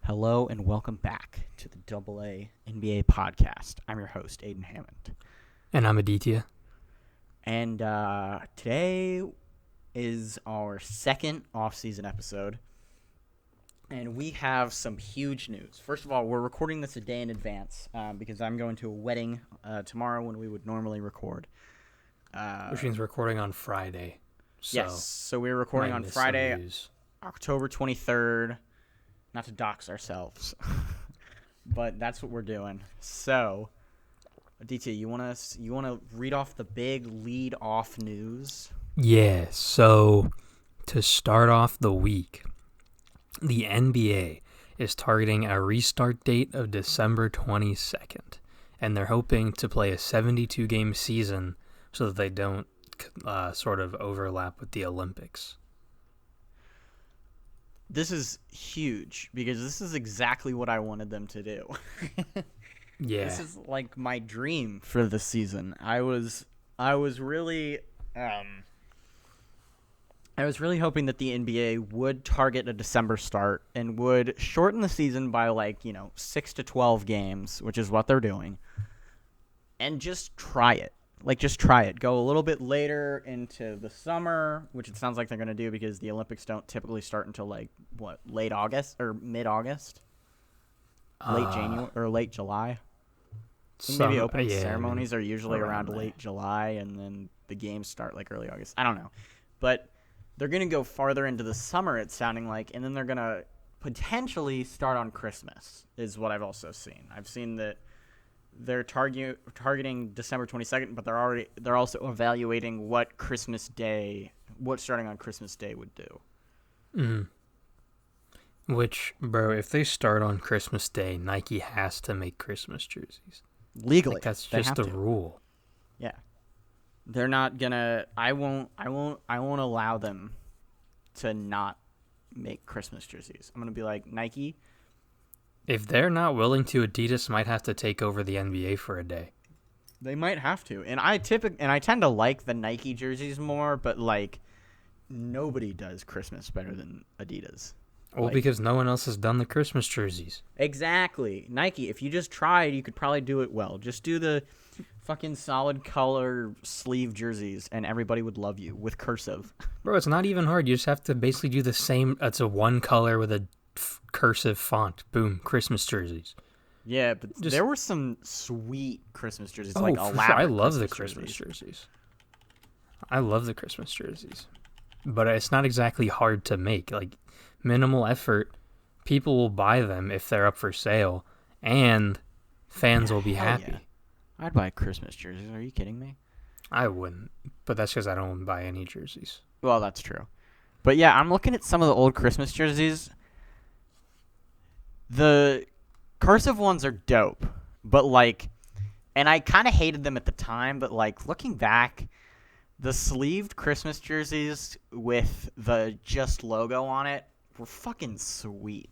Hello and welcome back to the AA NBA podcast. I'm your host, Aiden Hammond. And I'm Aditya. And today is our second off-season episode. And we have some huge news. First of all, we're recording this a day in advance because I'm going to a wedding tomorrow when we would normally record. Which means recording on Friday. So we're recording on Friday, October 23rd. Not to dox ourselves, but that's what we're doing. So, Aditya, you want to read off the big lead off news? Yeah, so to start off the week, the NBA is targeting a restart date of December 22nd, and they're hoping to play a 72-game season so that they don't sort of overlap with the Olympics. This is huge because this is exactly what I wanted them to do. Yeah. This is like my dream for the season. I was really hoping that the NBA would target a December start and would shorten the season by 6 to 12 games, which is what they're doing. And just try it. Just try it. Go a little bit later into the summer, which it sounds like they're going to do because the Olympics don't typically start until late August or mid-August? Late January or late July? Maybe opening ceremonies are usually around late July, and then the games start early August. I don't know. But they're going to go farther into the summer, it's sounding like, and then they're going to potentially start on Christmas, is what I've also seen. I've seen that they're targeting December 22nd, but they're also evaluating what starting on Christmas Day would do. Which, bro, if they start on Christmas Day, Nike has to make Christmas jerseys. Legally, that's just the rule. Yeah, they're not gonna. I won't allow them to not make Christmas jerseys. I'm gonna be like, Nike, if they're not willing to, Adidas might have to take over the NBA for a day. They might have to. And I tend to like the Nike jerseys more, but nobody does Christmas better than Adidas. Well, because no one else has done the Christmas jerseys. Exactly. Nike, if you just tried, you could probably do it well. Just do the fucking solid color sleeve jerseys and everybody would love you with cursive. Bro, it's not even hard. You just have to basically do the same. It's a one color with a cursive font. Boom, Christmas jerseys. Yeah, but there were some sweet Christmas jerseys. Oh, for sure. I love the Christmas jerseys. I love the Christmas jerseys. But it's not exactly hard to make. Minimal effort. People will buy them if they're up for sale, and fans will be happy. Yeah. I'd buy Christmas jerseys. Are you kidding me? I wouldn't, but that's because I don't buy any jerseys. Well, that's true. But yeah, I'm looking at some of the old Christmas jerseys. The cursive ones are dope, but and I kind of hated them at the time, but looking back, the sleeved Christmas jerseys with the just logo on it were fucking sweet.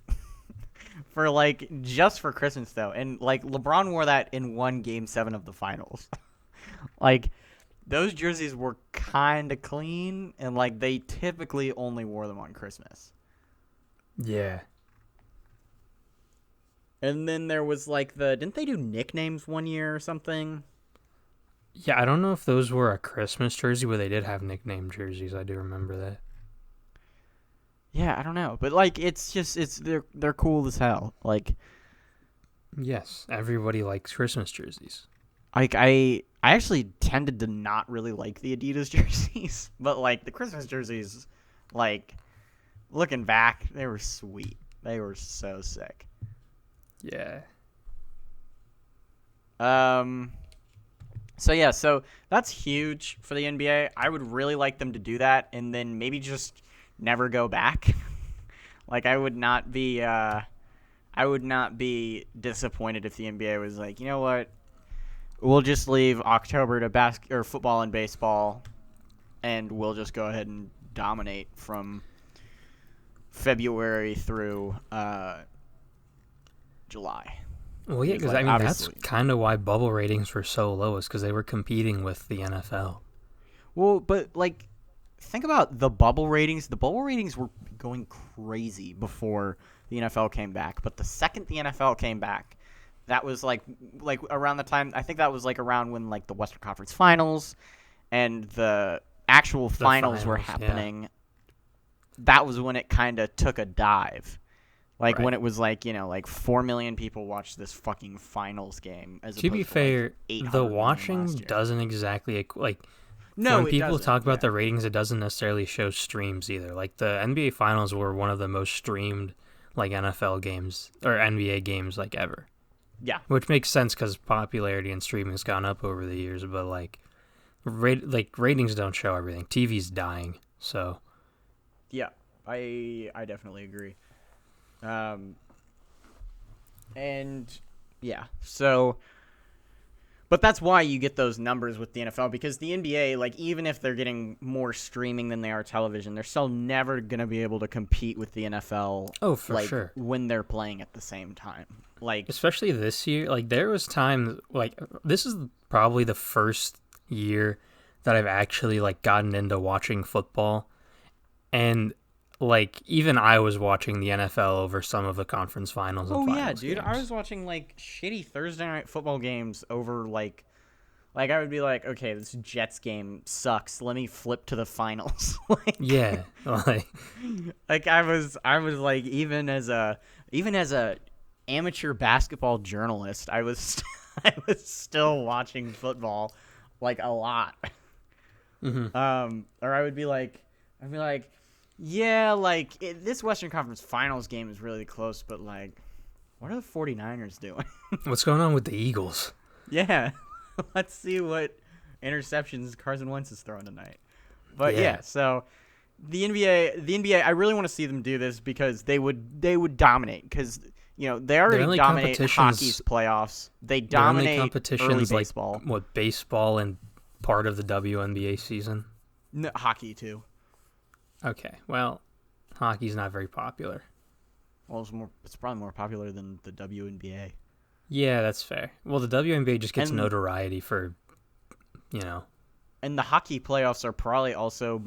Just for Christmas though. And LeBron wore that in one Game 7 of the finals. Those jerseys were kind of clean, and they typically only wore them on Christmas. Yeah. And then there was didn't they do nicknames one year or something? Yeah, I don't know if those were a Christmas jersey, but they did have nickname jerseys. I do remember that. Yeah, I don't know, but they're cool as hell. Yes, everybody likes Christmas jerseys. I actually tended to not really like the Adidas jerseys, but the Christmas jerseys, looking back, they were sweet. They were so sick. Yeah. So that's huge for the NBA. I would really like them to do that, and then maybe just never go back. I would not be disappointed if the NBA was you know what, we'll just leave October to football and baseball, and we'll just go ahead and dominate from February through July. Well, yeah, because that's kind of why bubble ratings were so low, is because they were competing with the NFL. Well, but think about the bubble ratings. The bubble ratings were going crazy before the NFL came back. But the second the NFL came back, that was like around the time, I think that was like around when like the Western Conference Finals and the actual finals were happening. Yeah. That was when it kind of took a dive. Like when it was like, like 4 million people watched this fucking finals game. To be fair, the watching doesn't exactly like. No, when people talk about the ratings, it doesn't necessarily show streams either. Like the NBA finals were one of the most streamed like NFL games or NBA games like ever. Yeah, which makes sense because popularity and streaming has gone up over the years. But like, ratings don't show everything. TV's dying, so. Yeah, I definitely agree. And yeah, so, but that's why you get those numbers with the NFL, because the NBA, like, even if they're getting more streaming than they are television, they're still never going to be able to compete with the NFL. Oh, for sure. When they're playing at the same time. Like, especially this year, like, there was times, like, this is probably the first year that I've actually, like, gotten into watching football, and like, even I was watching the NFL over some of the conference finals and finals. Oh, yeah, dude. Games. I was watching, like, shitty Thursday night football games over, like, I would be like, okay, this Jets game sucks. Let me flip to the finals. Yeah. Like, I was, like, even as a amateur basketball journalist, I was still watching football, like, a lot. Mm-hmm. Or I'd be like, yeah, like, this Western Conference Finals game is really close, but, like, what are the 49ers doing? What's going on with the Eagles? Yeah. Let's see what interceptions Carson Wentz is throwing tonight. But, yeah, so the NBA, I really want to see them do this because they would dominate because, they already dominate hockey's playoffs. They dominate early baseball. Like, what, baseball and part of the WNBA season? No, hockey, too. Okay, well, hockey's not very popular. Well, it's probably more popular than the WNBA. Yeah, that's fair. Well, the WNBA just gets notoriety for, And the hockey playoffs are probably also...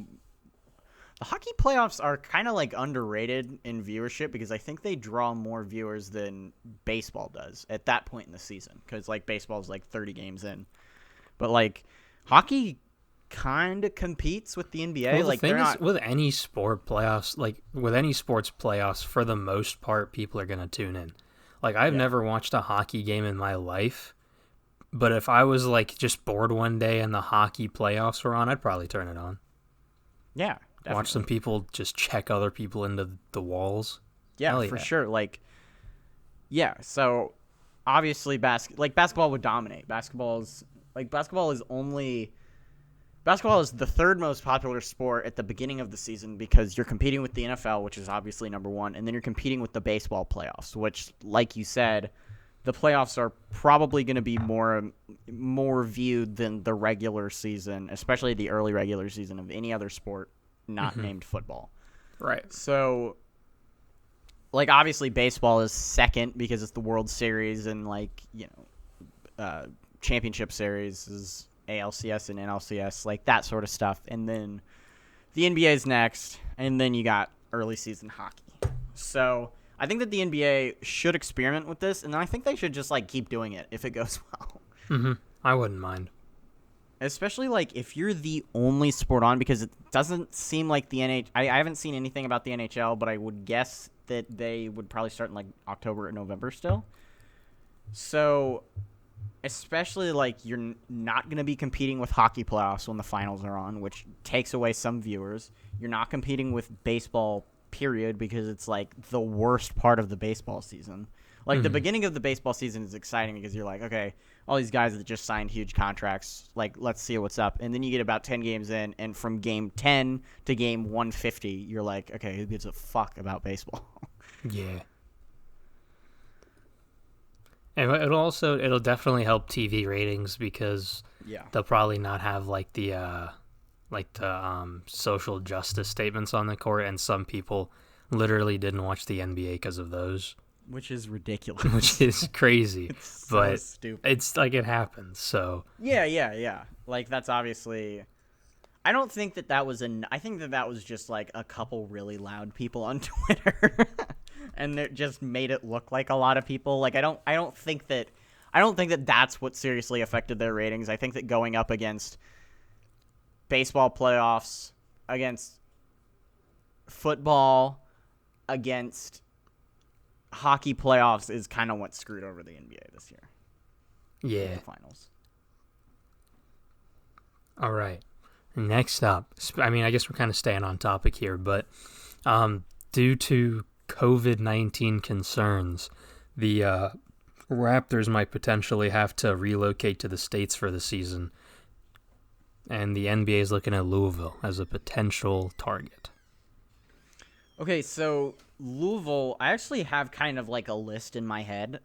The hockey playoffs are kind of, like, underrated in viewership because I think they draw more viewers than baseball does at that point in the season. Because, like, baseball's, like, 30 games in. But, like, hockey kind of competes with the NBA. Well, like, the thing is, with any sport playoffs, like with any sports playoffs, for the most part, people are gonna tune in. Like, I've never watched a hockey game in my life, but if I was like just bored one day and the hockey playoffs were on, I'd probably turn it on. Yeah, definitely. Watch some people just check other people into the walls. Yeah, for sure. Like, yeah. So obviously, basketball would dominate. Basketball is the third most popular sport at the beginning of the season because you're competing with the NFL, which is obviously number one, and then you're competing with the baseball playoffs, which, like you said, the playoffs are probably going to be more viewed than the regular season, especially the early regular season of any other sport not named football. Right. So, like, obviously baseball is second because it's the World Series and, like, championship series is ALCS and NLCS, like that sort of stuff. And then the NBA is next, and then you got early season hockey. So I think that the NBA should experiment with this, and I think they should just, like, keep doing it if it goes well. Mm-hmm. I wouldn't mind. Especially, like, if you're the only sport on, because it doesn't seem like the NHL... I haven't seen anything about the NHL, but I would guess that they would probably start in, like, October or November still. So... especially, like, you're not going to be competing with hockey playoffs when the finals are on, which takes away some viewers. You're not competing with baseball, period, because it's, like, the worst part of the baseball season. Like, the beginning of the baseball season is exciting because you're like, okay, all these guys that just signed huge contracts, like, let's see what's up. And then you get about 10 games in, and from game 10 to game 150, you're like, okay, who gives a fuck about baseball? Yeah. And it'll definitely help TV ratings because they'll probably not have like the social justice statements on the court, and some people literally didn't watch the NBA because of those, which is ridiculous. Which is crazy, it's so stupid. It's like it happens. So yeah. Like, that's obviously. I don't think that was I think that was just like a couple really loud people on Twitter. and it just made it look like a lot of people. Like I don't think that that's what seriously affected their ratings. I think that going up against baseball playoffs, against football, against hockey playoffs is kind of what screwed over the NBA this year. Yeah. The finals. All right. Next up, I mean, I guess we're kind of staying on topic here, but due to COVID-19 concerns, the Raptors might potentially have to relocate to the States for the season, and the NBA is looking at Louisville as a potential target. Okay, so Louisville, I actually have kind of like a list in my head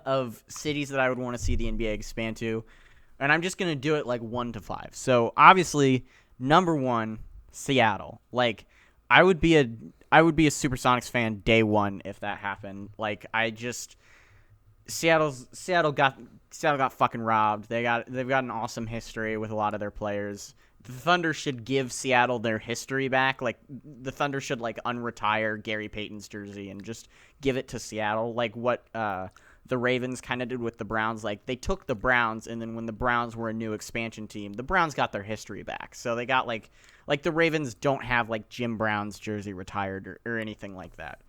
of cities that I would want to see the NBA expand to, and I'm just going to do it like 1 to 5. So obviously, number 1, Seattle. Like, I would be a Supersonics fan day one if that happened. Like, Seattle got fucking robbed. They've got an awesome history with a lot of their players. The Thunder should give Seattle their history back. Like, the Thunder should like unretire Gary Payton's jersey and just give it to Seattle, like what the Ravens kind of did with the Browns. Like, they took the Browns, and then when the Browns were a new expansion team, the Browns got their history back. So they got like the Ravens don't have like Jim Brown's jersey retired or anything like that.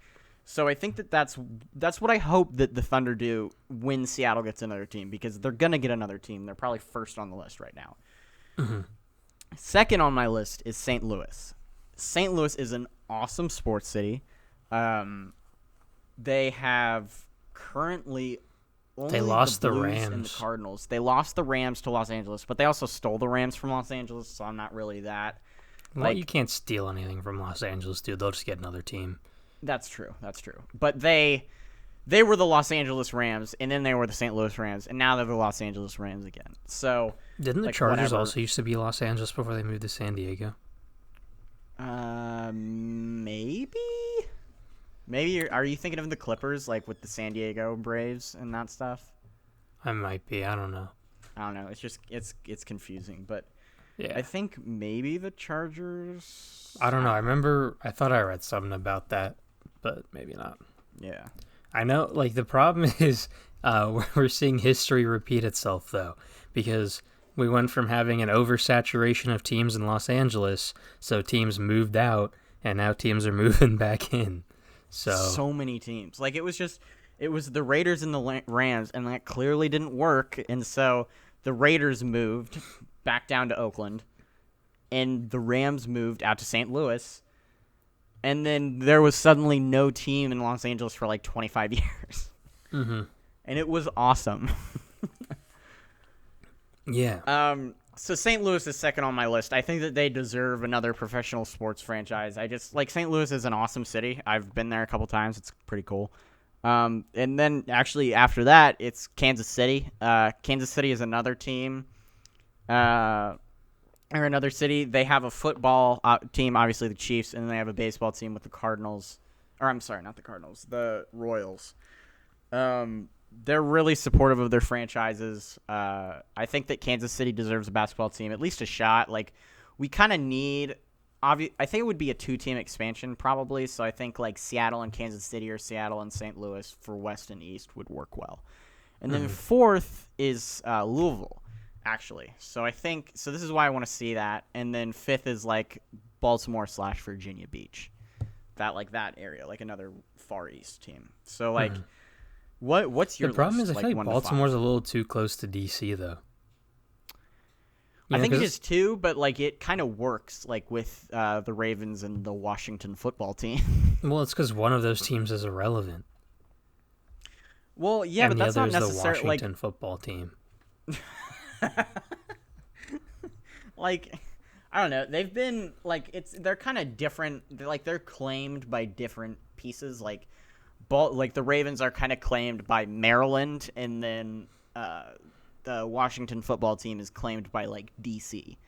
So I think that's what I hope that the Thunder do when Seattle gets another team, because they're going to get another team. They're probably first on the list right now. Mm-hmm. Second on my list is St. Louis. St. Louis is an awesome sports city. They have currently only lost the the Blues Rams and the Cardinals. They lost the Rams to Los Angeles, but they also stole the Rams from Los Angeles, so I'm not really that. Well, you can't steal anything from Los Angeles, dude. They'll just get another team. That's true. But they were the Los Angeles Rams, and then they were the St. Louis Rams, and now they're the Los Angeles Rams again. So didn't the like, Chargers whatever. also used to be Los Angeles before they moved to San Diego? Maybe. Are you thinking of the Clippers, like with the San Diego Braves and that stuff? I might be. I don't know. I don't know. It's just it's confusing, but Yeah. I think maybe the Chargers. I don't know. I thought I read something about that, but maybe not. Yeah. I know, like, the problem is we're seeing history repeat itself, though, because we went from having an oversaturation of teams in Los Angeles, so teams moved out, and now teams are moving back in. So many teams. Like, it was the Raiders and the Rams, and that clearly didn't work, and so the Raiders moved back down to Oakland, and the Rams moved out to St. Louis, and then there was suddenly no team in Los Angeles for like 25 years. Mm-hmm. And it was awesome. Yeah. So St. Louis is second on my list. I think that they deserve another professional sports franchise. I just like St. Louis is an awesome city. I've been there a couple times. It's pretty cool. And then actually after that, it's Kansas City. Kansas City is another team. Or another city. They have a football team, obviously the Chiefs, and then they have a baseball team with the Cardinals. Or I'm sorry, not the Cardinals, the Royals. They're really supportive of their franchises. I think that Kansas City deserves a basketball team, at least a shot. Like, we kind of need. I think it would be a 2-team expansion probably. So I think like Seattle and Kansas City or Seattle and St. Louis for West and East would work well. And then fourth is Louisville, actually. So this is why I want to see that. And then fifth is like Baltimore/Virginia Beach, that area, like another Far East team. So like. What's your The problem list? is I feel like Baltimore's 5? a little too close to DC, though. I think it is too, but like it kind of works like with the Ravens and the Washington football team. Well, it's because one of those teams is irrelevant. Well, yeah, and but that's the not other is the necessarily Washington football team. like I don't know. They've been like they're kind of different. They're claimed by different pieces. Like the Ravens are kind of claimed by Maryland, and then the Washington football team is claimed by like DC.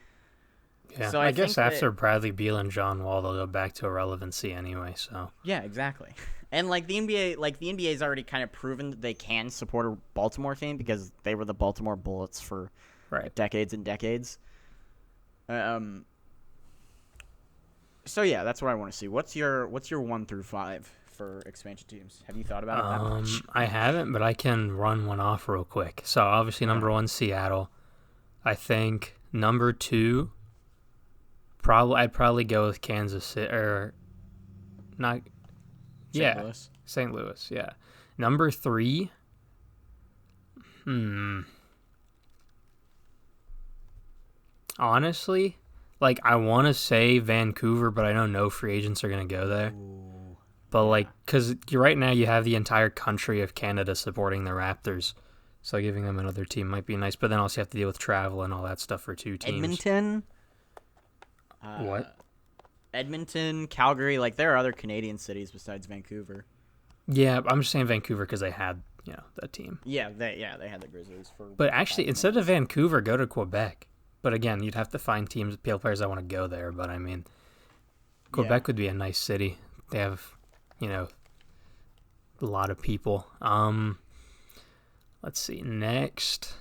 Yeah, so I guess think after Bradley Beal and John Wall, they'll go back to irrelevancy anyway. So yeah, exactly. And like the NBA's already kind of proven that they can support a Baltimore team because they were the Baltimore Bullets for decades and decades. So yeah, that's what I want to see. What's your 1 through 5 for expansion teams? Have you thought about it that much? I haven't, but I can run one off real quick. So obviously, number one, Seattle. I think number two, I'd probably go with Kansas City or not. St. Louis. St. Louis. Yeah. Number three. Honestly, like I want to say Vancouver, but I know no free agents are gonna go there. Ooh. But like, because right now you have the entire country of Canada supporting the Raptors, so giving them another team might be nice. But then also you have to deal with travel and all that stuff for two teams. Edmonton. What? Edmonton, Calgary. Like there are other Canadian cities besides Vancouver. Yeah, I'm just saying Vancouver because they had that team. Yeah, they had the Grizzlies for. But actually, instead of Vancouver, go to Quebec. But again, you'd have to find players that want to go there. But I mean, Quebec would be a nice city. They have, a lot of people. Let's see. Next.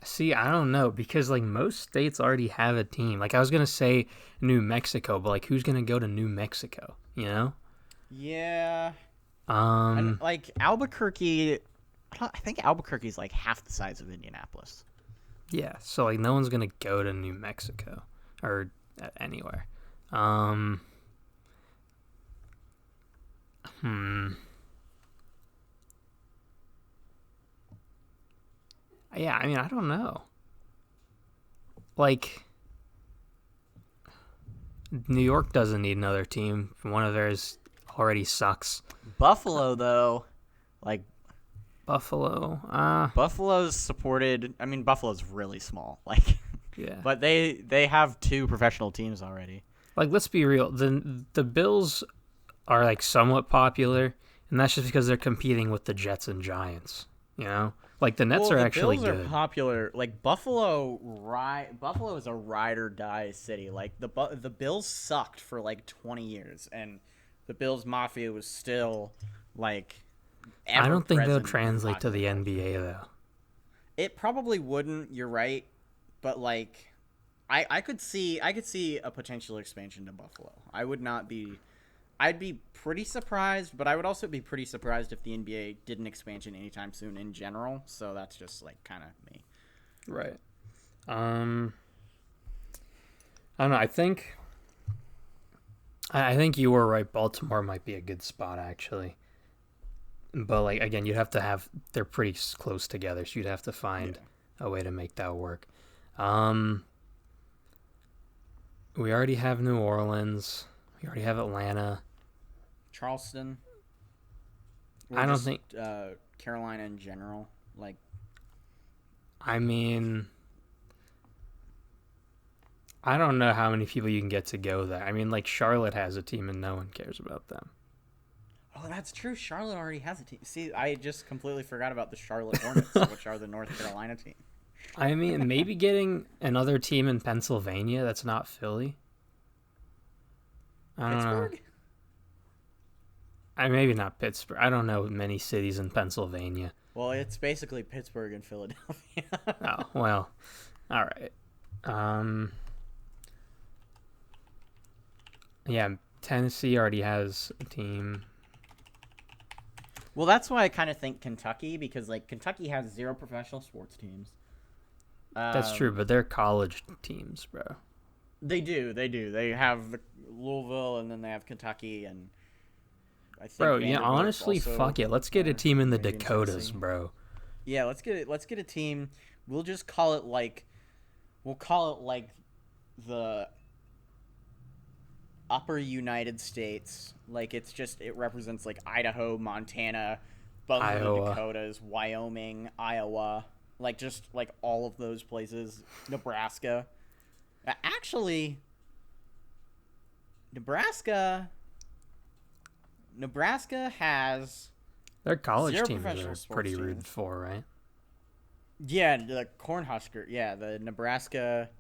See, I don't know because like most states already have a team. Like I was gonna say New Mexico, but like who's gonna go to New Mexico? Yeah. And like Albuquerque, I think Albuquerque's like half the size of Indianapolis. Yeah, so like no one's gonna go to New Mexico or anywhere. Yeah, I mean I don't know. Like New York doesn't need another team. One of theirs already sucks. Buffalo though, like Buffalo. Buffalo's supported. I mean, Buffalo's really small. Like, yeah. But they have two professional teams already. Like, let's be real. The Bills are like somewhat popular, and that's just because they're competing with the Jets and Giants. Like the Nets are actually good. The Bills are popular. Like Buffalo is a ride or die city. Like the Bills sucked for like 20 years, and the Bills Mafia was still like. I don't think they'll translate to the NBA though. It probably wouldn't. You're right, but like, I could see a potential expansion to Buffalo. I'd be pretty surprised, but I would also be pretty surprised if the NBA did an expansion anytime soon in general. So that's just like kind of me. Right. I don't know. I think you were right. Baltimore might be a good spot actually. But like again, they're pretty close together, so you'd have to find a way to make that work. We already have New Orleans. We already have Atlanta. Charleston. I don't think Carolina in general. Like, I mean, I don't know how many people you can get to go there. I mean, like Charlotte has a team and no one cares about them. Oh, that's true. Charlotte already has a team. See, I just completely forgot about the Charlotte Hornets, which are the North Carolina team. I mean, maybe getting another team in Pennsylvania that's not Philly. I don't know. Maybe not Pittsburgh. I don't know many cities in Pennsylvania. Well, it's basically Pittsburgh and Philadelphia. Oh, well. All right. Yeah, Tennessee already has a team. Well, that's why I kind of think Kentucky, because like Kentucky has 0 professional sports teams. That's true, but they're college teams, bro. They do. They have Louisville, and then they have Kentucky, and I think bro, yeah, honestly, fuck it. Let's get a team in the Dakotas, bro. Yeah, let's get a team. We'll just call it like the Upper United States. Like it represents like Idaho, Montana, both of the Dakotas, Wyoming, Iowa, like just like all of those places. Nebraska. Actually, Nebraska has their college teams are pretty rooted for, right? Yeah, the Cornhusker. Yeah, the Nebraska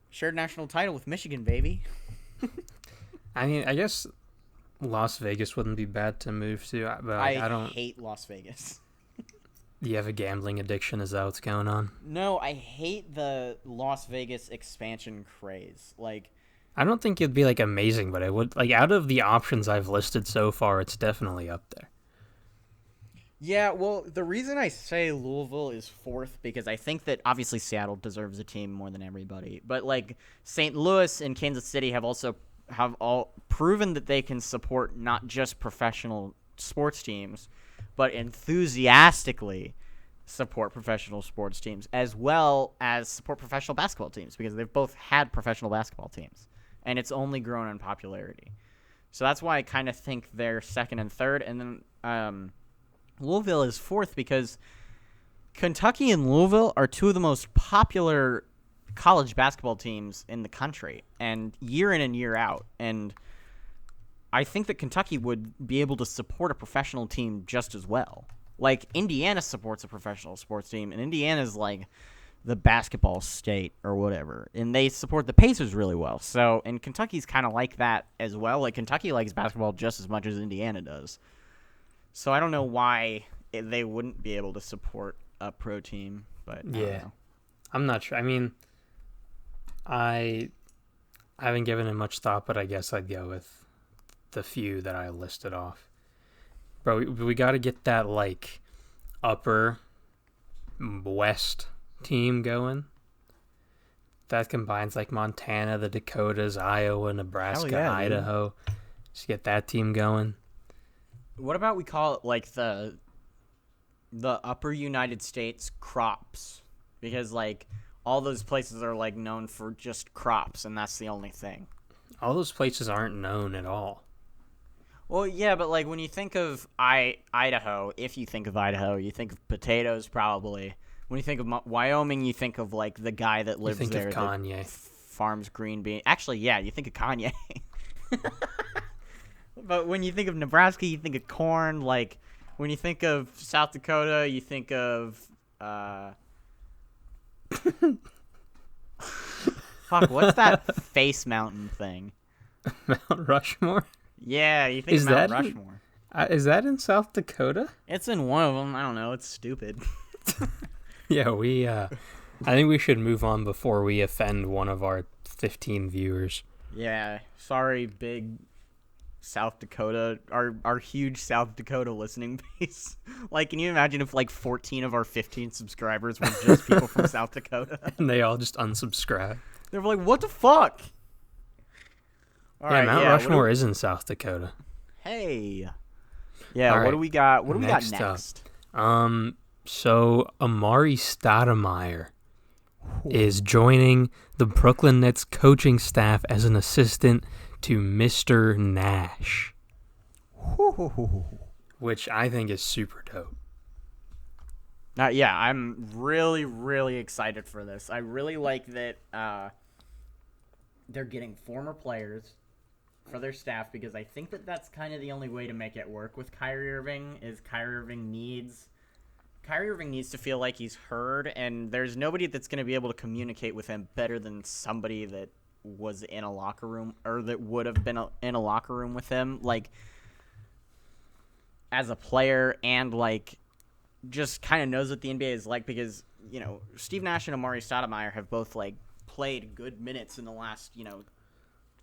shared national title with Michigan, baby. I mean, I guess Las Vegas wouldn't be bad to move to, but I don't hate Las Vegas. Do you have a gambling addiction? Is that what's going on? No, I hate the Las Vegas expansion craze. Like, I don't think it'd be like amazing, but it would like out of the options I've listed so far, it's definitely up there. yeah, well, the reason I say Louisville is fourth because I think that obviously Seattle deserves a team more than everybody, but like St. Louis and Kansas City have all proven that they can support not just professional sports teams, but enthusiastically support professional sports teams as well as support professional basketball teams because they've both had professional basketball teams, and it's only grown in popularity. So that's why I kind of think they're second and third, and then Louisville is fourth because Kentucky and Louisville are two of the most popular college basketball teams in the country, and year in and year out. And I think that Kentucky would be able to support a professional team just as well. Like, Indiana supports a professional sports team, and Indiana's like the basketball state or whatever, and they support the Pacers really well. So, and Kentucky's kind of like that as well. Like, Kentucky likes basketball just as much as Indiana does. So I don't know why they wouldn't be able to support a pro team, but I don't know. I'm not sure. I mean, I haven't given it much thought, but I guess I'd go with the few that I listed off. Bro, we got to get that like upper west team going. That combines like Montana, the Dakotas, Iowa, Nebraska, yeah, Idaho. Just get that team going. What about we call it like the upper United States crops? Because like all those places are like known for just crops, and that's the only thing. All those places aren't known at all. Well, yeah, but like when you think of Idaho, if you think of Idaho, you think of potatoes probably. When you think of Wyoming, you think of like the guy that lives think there of Kanye. that farms green beans. Actually, yeah, you think of Kanye. But when you think of Nebraska, you think of corn. Like, when you think of South Dakota, you think of, fuck, what's that Face Mountain thing? Mount Rushmore? Yeah, you think Is of Mount that Rushmore. Is that in South Dakota? It's in one of them. I don't know. It's stupid. Yeah, I think we should move on before we offend one of our 15 viewers. Yeah, sorry, big South Dakota, our huge South Dakota listening base. Like, can you imagine if like 14 of our 15 subscribers were just people from South Dakota? And they all just unsubscribe. They're like, what the fuck? All right, Mount Rushmore is in South Dakota. Hey. Yeah, All what right. do we got? What do we got Next next? So Amari Stoudemire is joining the Brooklyn Nets coaching staff as an assistant to Mr. Nash, which I think is super dope. Yeah, I'm really, really excited for this. I really like that they're getting former players for their staff because I think that that's kind of the only way to make it work with Kyrie Irving is Kyrie Irving needs to feel like he's heard, and there's nobody that's going to be able to communicate with him better than somebody that was in a locker room or that would have been in a locker room with him, like as a player, and like just kind of knows what the NBA is like because, you know, Steve Nash and Amari Stoudemire have both like played good minutes in the last,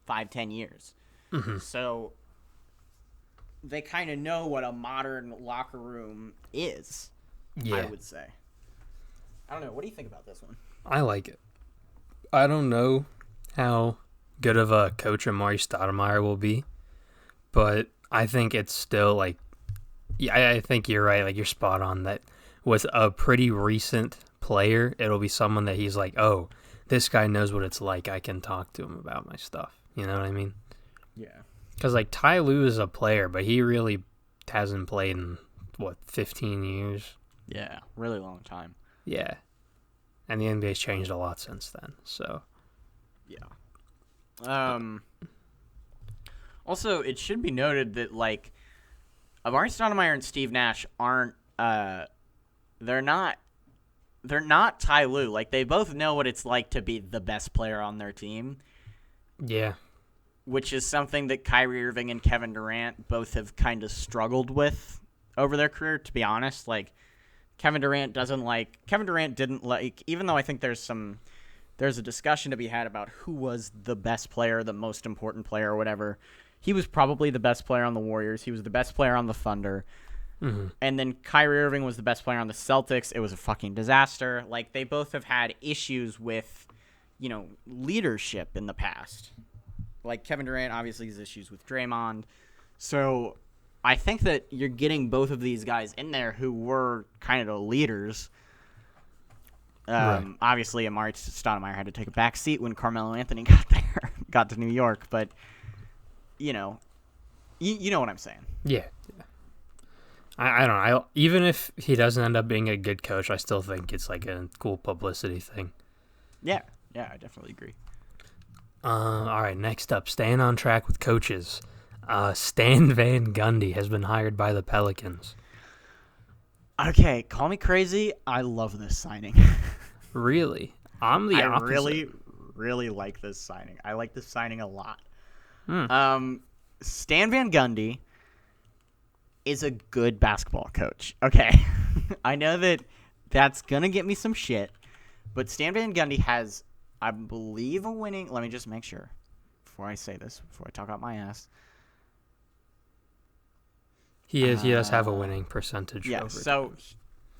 5-10 years. Mm-hmm. So they kind of know what a modern locker room is, Yeah, I would say. I don't know. What do you think about this one? I like it. I don't know how good of a coach Amari Stoudemire will be, but I think it's still like, yeah, I think you're right. Like, you're spot on that with a pretty recent player, it'll be someone that he's like, oh, this guy knows what it's like. I can talk to him about my stuff. You know what I mean? Yeah. Because, like, Ty Lue is a player, but he really hasn't played in, 15 years? Yeah, really long time. Yeah. And the NBA's changed a lot since then, so. Yeah. Also, it should be noted that, like, Amari Stoudemire and Steve Nash aren't, they're not Ty Lue. Like, they both know what it's like to be the best player on their team. Yeah. Which is something that Kyrie Irving and Kevin Durant both have kind of struggled with over their career, to be honest. Like, Kevin Durant didn't like, even though I think there's a discussion to be had about who was the best player, the most important player or whatever. He was probably the best player on the Warriors. He was the best player on the Thunder. Mm-hmm. And then Kyrie Irving was the best player on the Celtics. It was a fucking disaster. Like, they both have had issues with, leadership in the past. Like, Kevin Durant obviously has issues with Draymond. So I think that you're getting both of these guys in there who were kind of the leaders. Right. Obviously, Amari Stoudemire had to take a back seat when Carmelo Anthony got to New York. But, you know what I'm saying. Yeah. I don't know. Even if he doesn't end up being a good coach, I still think it's like a cool publicity thing. Yeah, I definitely agree. All right, next up, staying on track with coaches. Stan Van Gundy has been hired by the Pelicans. Okay, call me crazy. I love this signing. Really? I'm the opposite. I really, really like this signing. I like this signing a lot. Stan Van Gundy is a good basketball coach. Okay. I know that's going to get me some shit, but Stan Van Gundy has, I believe, a winning... Let me just make sure before I say this, before I talk out my ass. He does have a winning percentage. Yeah, over so time.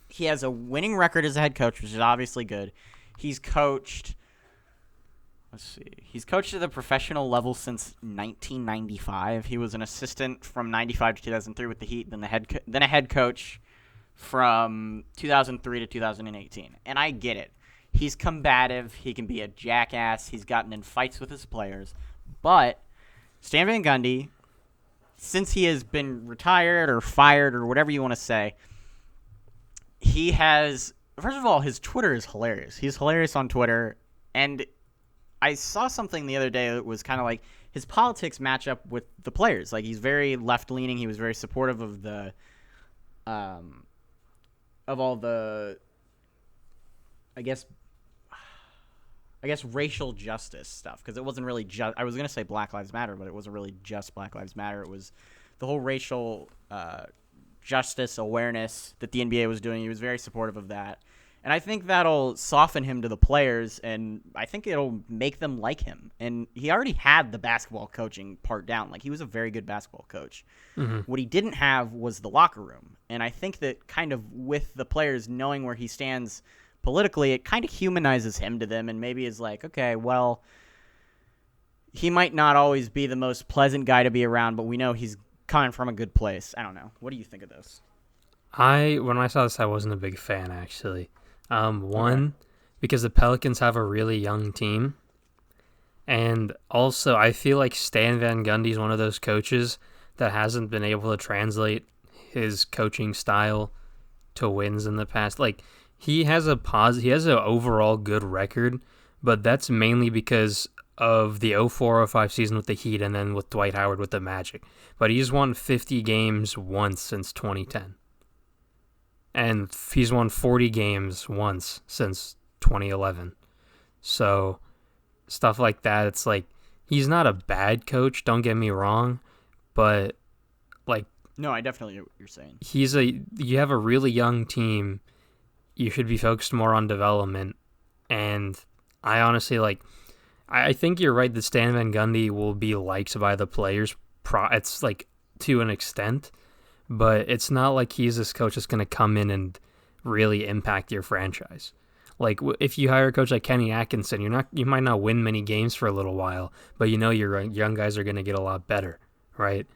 he has a winning record as a head coach, which is obviously good. He's coached... Let's see. He's coached at the professional level since 1995. He was an assistant from 95 to 2003 with the Heat, then a head coach from 2003 to 2018. And I get it. He's combative. He can be a jackass. He's gotten in fights with his players. But Stan Van Gundy, since he has been retired or fired or whatever you want to say, he has... First of all, his Twitter is hilarious. He's hilarious on Twitter. And I saw something the other day that was kind of like his politics match up with the players. Like, he's very left-leaning. He was very supportive of the, of all the, I guess racial justice stuff, because it wasn't really just. I was gonna say Black Lives Matter, but it wasn't really just Black Lives Matter. It was the whole racial justice awareness that the NBA was doing. He was very supportive of that. And I think that'll soften him to the players, and I think it'll make them like him. And he already had the basketball coaching part down. Like, he was a very good basketball coach. Mm-hmm. What he didn't have was the locker room. And I think that kind of with the players knowing where he stands politically, it kind of humanizes him to them and maybe is like, okay, well, he might not always be the most pleasant guy to be around, but we know he's coming from a good place. I don't know. What do you think of this? When I saw this, I wasn't a big fan, actually. One, because the Pelicans have a really young team. And also, I feel like Stan Van Gundy is one of those coaches that hasn't been able to translate his coaching style to wins in the past. Like, he has an overall good record, but that's mainly because of the 04-05 season with the Heat and then with Dwight Howard with the Magic. But he's won 50 games once since 2010. And he's won 40 games once since 2011. So, stuff like that, it's like, he's not a bad coach, don't get me wrong, but, like... No, I definitely get what you're saying. You have a really young team, you should be focused more on development, and I honestly, like... I think you're right that Stan Van Gundy will be liked by the players, it's, like, to an extent, but it's not like he's this coach that's going to come in and really impact your franchise. Like, if you hire a coach like Kenny Atkinson, you might not win many games for a little while, but you know your young guys are going to get a lot better, right?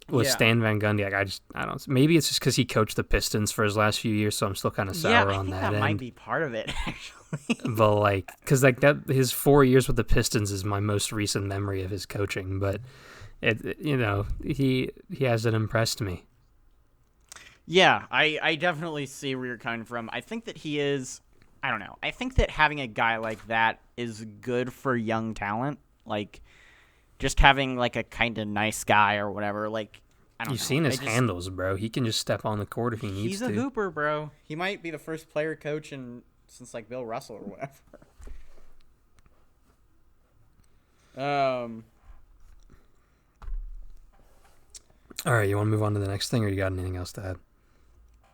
With Stan Van Gundy, like, I don't. Maybe it's just because he coached the Pistons for his last few years, so I'm still kind of sour on that. That might be part of it, actually. But like, because like that, his 4 years with the Pistons is my most recent memory of his coaching. But he hasn't impressed me. Yeah, I definitely see where you're coming from. I think that he is, I don't know. I think that having a guy like that is good for young talent. Like, just having, like, a kind of nice guy or whatever. Like, I don't know. You've seen his handles, bro. He can just step on the court if he needs to. He's a hooper, bro. He might be the first player coach since, like, Bill Russell or whatever. All right, you want to move on to the next thing, or you got anything else to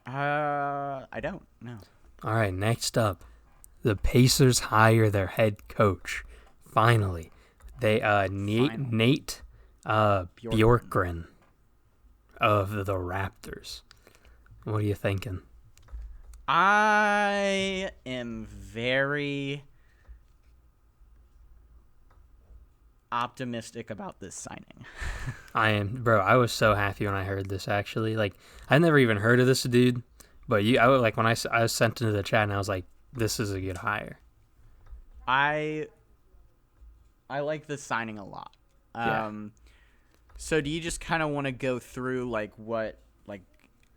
add? I don't. No. All right, next up, the Pacers hire their head coach. Finally, they Nate Bjorkgren of the Raptors. What are you thinking? I am very optimistic about this signing. I am, bro. I was so happy when I heard this. Actually, like I never even heard of this dude, but I was like when I was sent into the chat and I was like, this is a good hire. I like this signing a lot. So do you just kind of want to go through like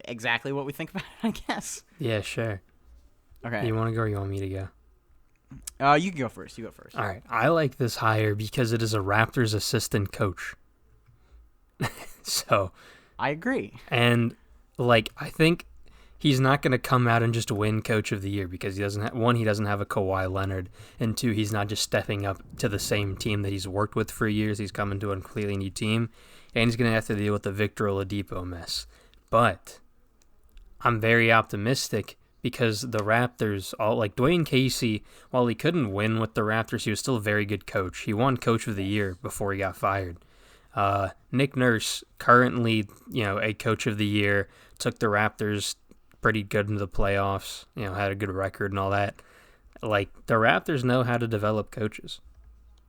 exactly what we think about it, I guess? Yeah, sure. Okay. You want to go or you want me to go? You can go first. You go first. All right. I like this hire because it is a Raptors assistant coach. So I agree. And like I think he's not going to come out and just win Coach of the Year because he doesn't he doesn't have a Kawhi Leonard, and two, he's not just stepping up to the same team that he's worked with for years. He's coming to a completely new team, and he's going to have to deal with the Victor Oladipo mess. But I'm very optimistic because the Raptors, all like Dwayne Casey, while he couldn't win with the Raptors, he was still a very good coach. He won Coach of the Year before he got fired. Nick Nurse, currently, a Coach of the Year, took the Raptors pretty good into the playoffs, had a good record and all that. Like, the Raptors know how to develop coaches.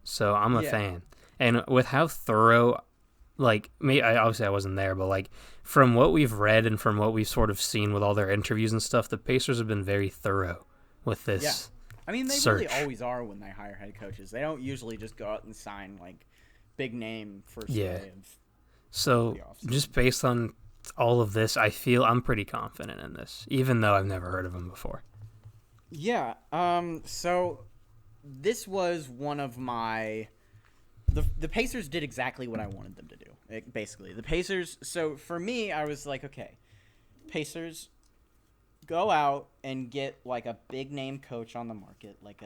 So I'm a fan. And with how thorough, like, obviously I wasn't there, but like, from what we've read and from what we've sort of seen with all their interviews and stuff, the Pacers have been very thorough with this. Yeah. I mean, they search. really always are when they hire head coaches. They don't usually just go out and sign, like, big name first day of So the offseason. just based on all of this, I feel I'm pretty confident in this, even though I've never heard of him before. Yeah. So this was one of my. The Pacers did exactly what I wanted them to do. Basically, the Pacers. So for me, I was like, okay, Pacers, go out and get like a big name coach on the market, like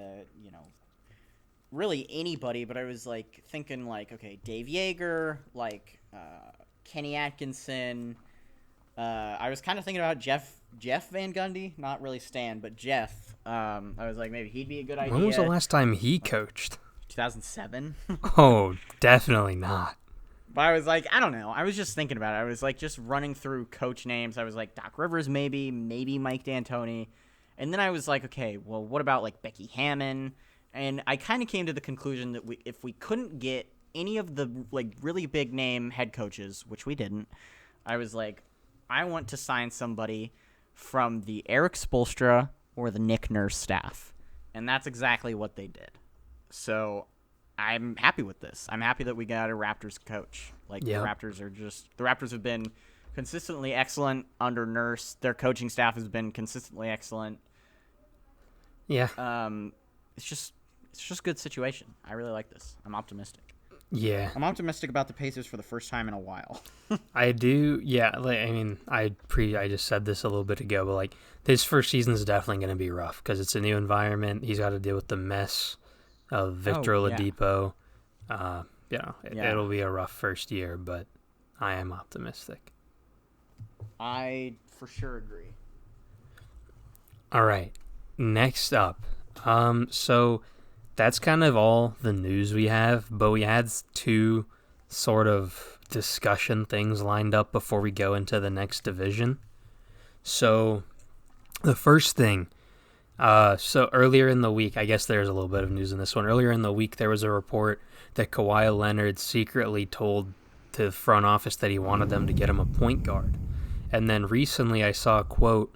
really anybody. But I was like thinking like, okay, Dave Yeager, like Kenny Atkinson. I was kind of thinking about Jeff Van Gundy, not really Stan, but Jeff. I was like, maybe he'd be a good idea. When was the last time he coached? 2007. Oh, definitely not. But I was like, I don't know. I was just thinking about it. I was like just running through coach names. I was like Doc Rivers, maybe Mike D'Antoni. And then I was like, okay, well, what about like Becky Hammon? And I kind of came to the conclusion that if we couldn't get any of the like really big name head coaches, which we didn't, I was like, I want to sign somebody from the Eric Spoelstra or the Nick Nurse staff. And that's exactly what they did. So I'm happy with this. I'm happy that we got a Raptors coach. Like, the Raptors have been consistently excellent under Nurse. Their coaching staff has been consistently excellent. Yeah. It's just a good situation. I really like this. I'm optimistic. Yeah. I'm optimistic about the Pacers for the first time in a while. I do. Yeah. Like, I mean, I just said this a little bit ago, but like his first season is definitely going to be rough because it's a new environment. He's got to deal with the mess of Victor Oladipo. It'll be a rough first year, but I am optimistic. I for sure agree. All right. Next up. So that's kind of all the news we have, but we had two sort of discussion things lined up before we go into the next division. So the first thing, so earlier in the week, I guess there's a little bit of news in this one. Earlier in the week, there was a report that Kawhi Leonard secretly told the front office that he wanted them to get him a point guard. And then recently I saw a quote,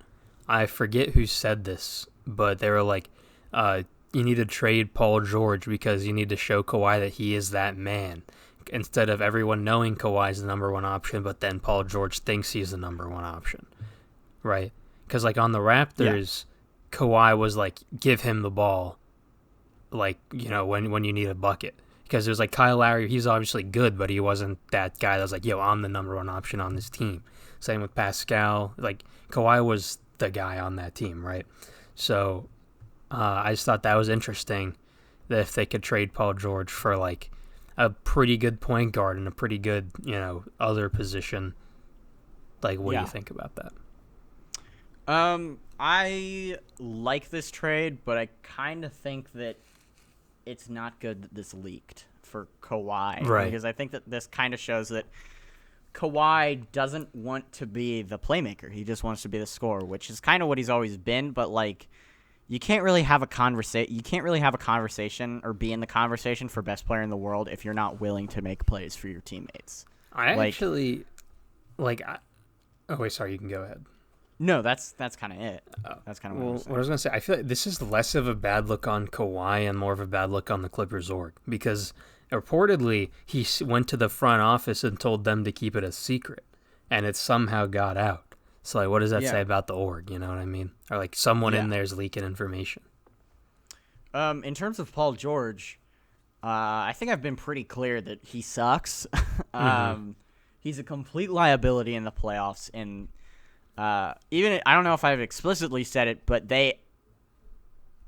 I forget who said this, but they were like, you need to trade Paul George because you need to show Kawhi that he is that man. Instead of everyone knowing Kawhi's the number one option, but then Paul George thinks he's the number one option. Right? Because like on the Raptors, Kawhi was like, give him the ball, like, when you need a bucket. Because it was like Kyle Lowry, he's obviously good, but he wasn't that guy that was like, yo, I'm the number one option on this team. Same with Pascal. Like, Kawhi was the guy on that team, right? So I just thought that was interesting that if they could trade Paul George for like a pretty good point guard and a pretty good, other position, like what do you think about that? I like this trade, but I kind of think that it's not good that this leaked for Kawhi. Right. Because I think that this kind of shows that Kawhi doesn't want to be the playmaker. He just wants to be the scorer, which is kind of what he's always been. But like, you can't really have a conversation. You can't really have a conversation or be in the conversation for best player in the world if you're not willing to make plays for your teammates. I Like- actually like. Oh wait, sorry. You can go ahead. No, that's kind of it. That's kind of what Well, I'm what saying. I was gonna say, I feel like this is less of a bad look on Kawhi and more of a bad look on the Clippers org, because reportedly he went to the front office and told them to keep it a secret, and it somehow got out. So like, what does that Yeah. say about the org? You know what I mean? Or like someone in Yeah. there is leaking information. In terms of Paul George, I think I've been pretty clear that he sucks. He's a complete liability in the playoffs, and even I don't know if I've explicitly said it, but they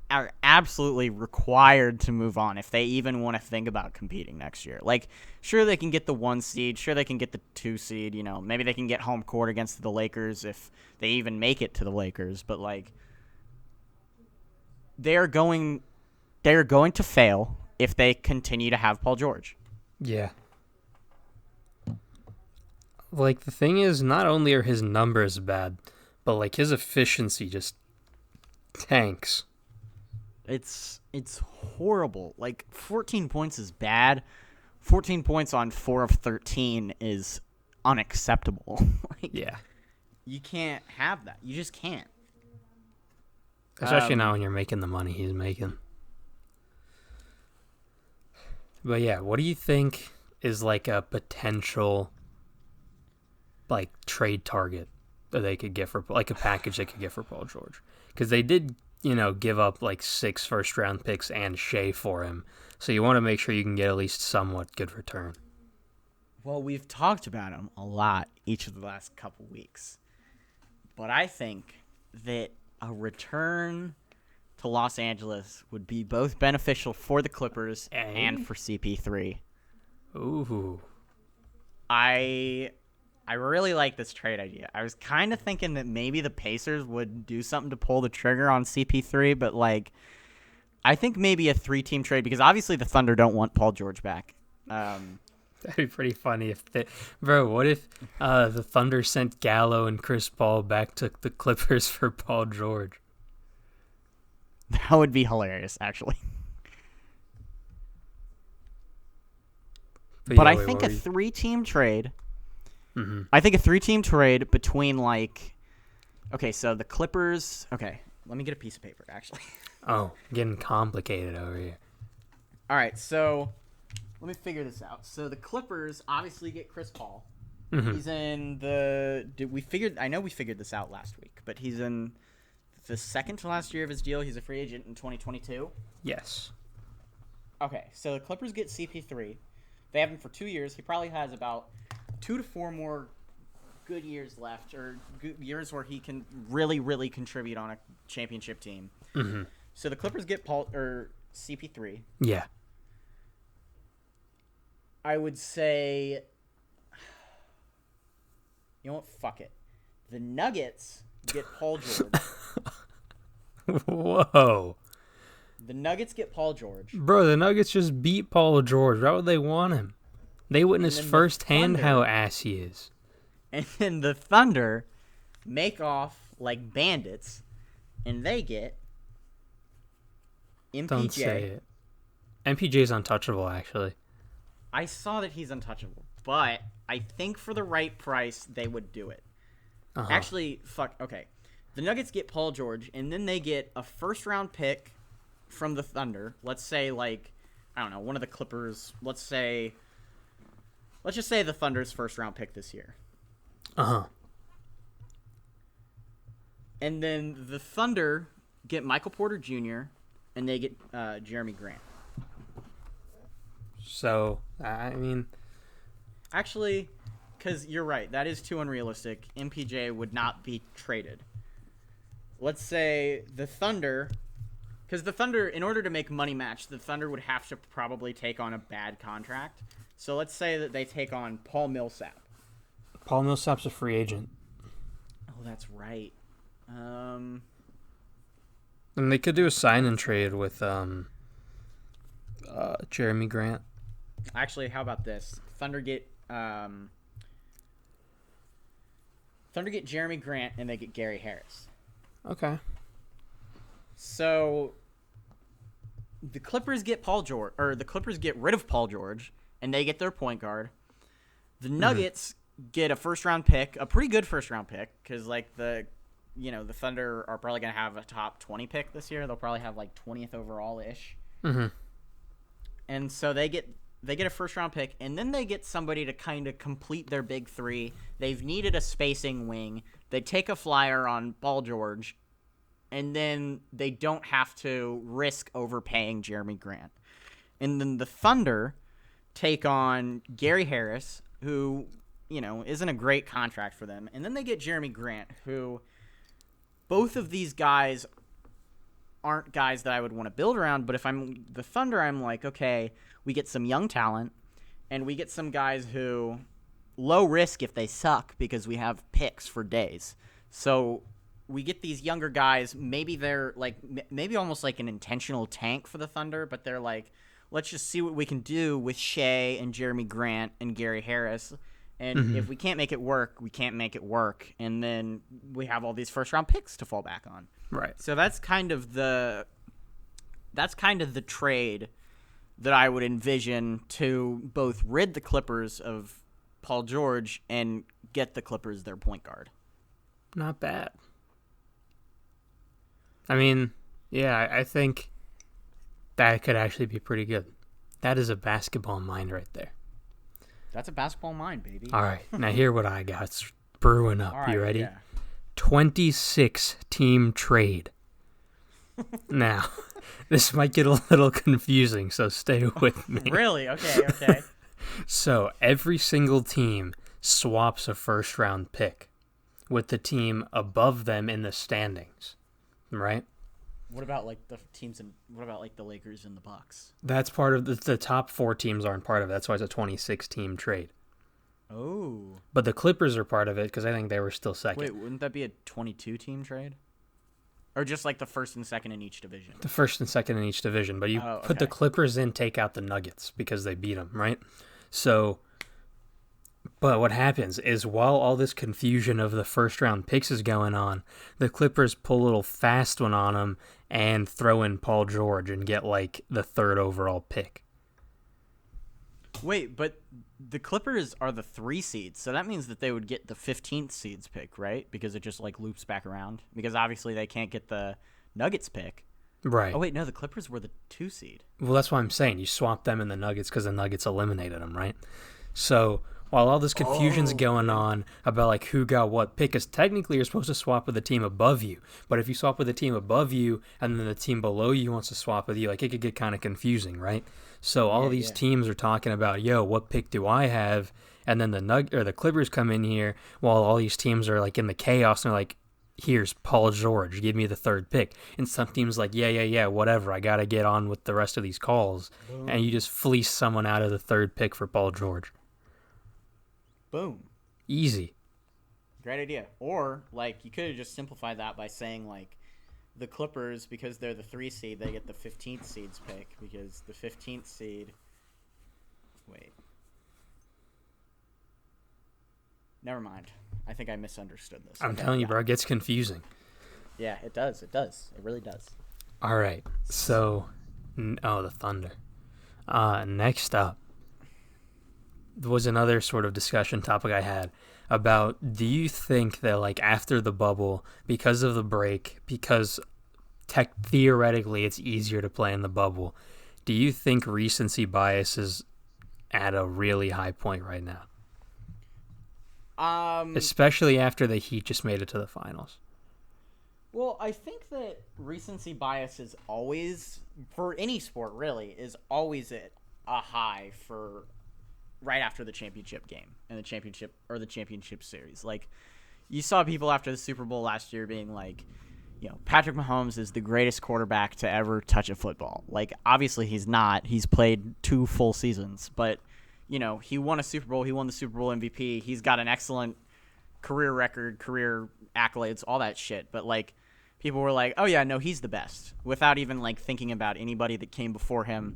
are absolutely required to move on if they even want to think about competing next year. Like, sure, they can get the 1 seed, sure, they can get the 2 seed, you know, maybe they can get home court against the Lakers if they even make it to the Lakers, but like, they're going to fail if they continue to have Paul George. Yeah. Like the thing is, not only are his numbers bad, but like his efficiency just tanks. It's horrible. Like 14 points is bad. 14 points on 4 of 13 is unacceptable. Like, Yeah. you can't have that. You just can't. Especially now when you're making the money he's making. But yeah, what do you think is like a potential like trade target that they could get for like a package they could get for Paul George? Because they did, give up like 6 first-round picks and Shea for him. So you want to make sure you can get at least somewhat good return. Well, we've talked about him a lot each of the last couple weeks. But I think that a return to Los Angeles would be both beneficial for the Clippers and for CP3. Ooh. I really like this trade idea. I was kind of thinking that maybe the Pacers would do something to pull the trigger on CP3, but like, I think maybe a 3-team trade, because obviously the Thunder don't want Paul George back. That'd be pretty funny if they... Bro, what if the Thunder sent Gallo and Chris Paul back to the Clippers for Paul George? That would be hilarious, actually. But yeah, I wait, think what a were you- 3-team trade. Mhm. I think a 3-team trade between like, okay, so the Clippers. Okay, let me get a piece of paper. Actually, Oh, getting complicated over here. all right. So let me figure this out. So the Clippers obviously get Chris Paul. Mhm. He's in the. I know we figured this out last week, but he's in the second to last year of his deal. He's a free agent in 2022. Yes. Okay, so the Clippers get CP3. They have him for 2 years. He probably has about 2 to 4 more good years left, or good years where he can really, really contribute on a championship team. Mm-hmm. So the Clippers get CP3. Yeah. I would say, you know what? Fuck it. The Nuggets get Paul George. Whoa. The Nuggets get Paul George. Bro, the Nuggets just beat Paul George. Why would they want him? They witnessed then the firsthand Thunder- how ass he is. And then the Thunder make off like bandits, and they get MPJ. Don't say it. MPJ's untouchable, actually. I saw that he's untouchable, but I think for the right price, they would do it. Uh-huh. Actually, fuck, okay. The Nuggets get Paul George, and then they get a first-round pick from the Thunder. Let's say, like, I don't know, one of the Clippers. Let's just say the Thunder's first-round pick this year. Uh-huh. And then the Thunder get Michael Porter Jr., and they get Jeremy Grant. So, I mean... Actually, because you're right, that is too unrealistic. MPJ would not be traded. Let's say the Thunder, because the Thunder, in order to make money match, the Thunder would have to probably take on a bad contract. So let's say that they take on Paul Millsap. Paul Millsap's a free agent. Oh, that's right. And they could do a sign and trade with Jeremy Grant. Actually, how about this? Thunder get Jeremy Grant and they get Gary Harris. Okay. So the Clippers get rid of Paul George and they get their point guard. The Nuggets get a first-round pick, a pretty good first-round pick, because like the Thunder are probably going to have a top 20 pick this year. They'll probably have like 20th overall-ish. Mm-hmm. And so they get a first-round pick, and then they get somebody to kind of complete their big three. They've needed a spacing wing. They take a flyer on Paul George, and then they don't have to risk overpaying Jeremy Grant. And then the Thunder take on Gary Harris, who, isn't a great contract for them. And then they get Jeremy Grant, who both of these guys aren't guys that I would want to build around. But if I'm the Thunder, I'm like, okay, we get some young talent, and we get some guys who low risk if they suck because we have picks for days. So we get these younger guys. Maybe they're like, maybe almost like an intentional tank for the Thunder, but they're like, let's just see what we can do with Shea and Jeremy Grant and Gary Harris. And if we can't make it work, we can't make it work. And then we have all these first-round picks to fall back on. Right. So that's kind of the trade that I would envision to both rid the Clippers of Paul George and get the Clippers their point guard. Not bad. I mean, yeah, I think that could actually be pretty good. That is a basketball mind right there. That's a basketball mind, baby. All right, now hear what I got. It's brewing up. Right, you ready? Yeah. 26-team trade. Now, this might get a little confusing, so stay with me. Really? Okay. So every single team swaps a first-round pick with the team above them in the standings, right? What about like the teams what about like the Lakers and the Bucks? That's part of the top 4 teams aren't part of it. That's why it's a 26-team trade. Oh. But the Clippers are part of it because I think they were still second. Wait, wouldn't that be a 22-team trade? Or just like the first and second in each division? The first and second in each division. But you put the Clippers in, take out the Nuggets because they beat them, right? So, but what happens is while all this confusion of the first-round picks is going on, the Clippers pull a little fast one on them and throw in Paul George and get like the 3rd overall pick. Wait, but the Clippers are the 3 seeds, so that means that they would get the 15th seeds pick, right? Because it just like loops back around. Because obviously they can't get the Nuggets pick. Right. Oh wait, no, the Clippers were the 2 seed. Well, that's what I'm saying. You swap them in the Nuggets because the Nuggets eliminated them, right? So while all this confusion's going on about like who got what pick, because technically you're supposed to swap with the team above you. But if you swap with the team above you and then the team below you wants to swap with you, like it could get kind of confusing, right? So all these teams are talking about, yo, what pick do I have? And then the Clippers come in here while all these teams are like in the chaos and they're like, here's Paul George, give me the 3rd pick. And some teams like, yeah, whatever, I got to get on with the rest of these calls. Boom. And you just fleece someone out of the 3rd pick for Paul George. Boom. Easy. Great idea. Or, like, you could have just simplified that by saying, like, the Clippers, because they're the 3 seed, they get the 15th seeds pick, because the 15th seed... Wait. Never mind. I think I misunderstood this. I'm telling you, bro, it gets confusing. Yeah, it does. It does. It really does. All right. So, the Thunder. Next up was another sort of discussion topic I had about, do you think that like after the bubble, because of the break, because theoretically it's easier to play in the bubble, do you think recency bias is at a really high point right now? Especially after the Heat just made it to the finals. Well, I think that recency bias is always, for any sport really, is always at a high for right after the championship game and the championship series. Like, you saw people after the Super Bowl last year being like, Patrick Mahomes is the greatest quarterback to ever touch a football. Like, obviously he's not. He's played 2 full seasons, but he won a Super Bowl. He won the Super Bowl MVP. He's got an excellent career record, career accolades, all that shit. But like, people were like, "Oh yeah, no, he's the best," without even like thinking about anybody that came before him.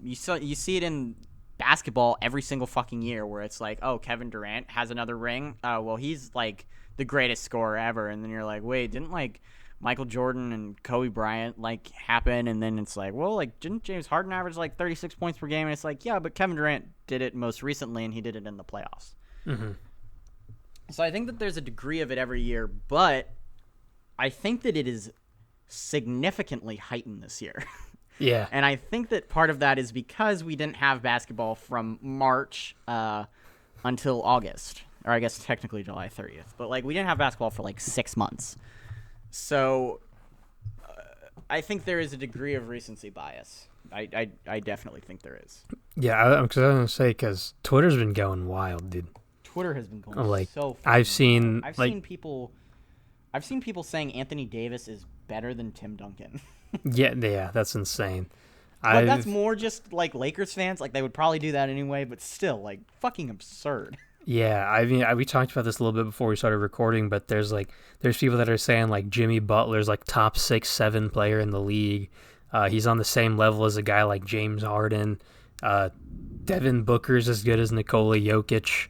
You see it in basketball every single fucking year, where it's like, "Oh, Kevin Durant has another ring. Well, he's like the greatest scorer ever," and then you're like, "Wait, didn't like Michael Jordan and Kobe Bryant like happen?" And then it's like, well, like didn't James Harden average like 36 points per game? And it's like, yeah, but Kevin Durant did it most recently, and he did it in the playoffs. Mm-hmm. So I think that there's a degree of it every year, but I think that it is significantly heightened this year. Yeah. And I think that part of that is because we didn't have basketball from March until August, or I guess technically July 30th. But like we didn't have basketball for like 6 months. So I think there is a degree of recency bias. I definitely think there is. Yeah, because I was gonna say, because Twitter's been going wild, dude. Twitter has been going Like, so. I've seen I've seen people saying Anthony Davis is better than Tim Duncan. yeah, that's insane. But that's more just like Lakers fans. Like they would probably do that anyway, but still, like fucking absurd. Yeah, I mean, we talked about this a little bit before we started recording, but there's people that are saying like Jimmy Butler's like top 6, 7 player in the league. He's on the same level as a guy like James Harden. Devin Booker's as good as Nikola Jokic.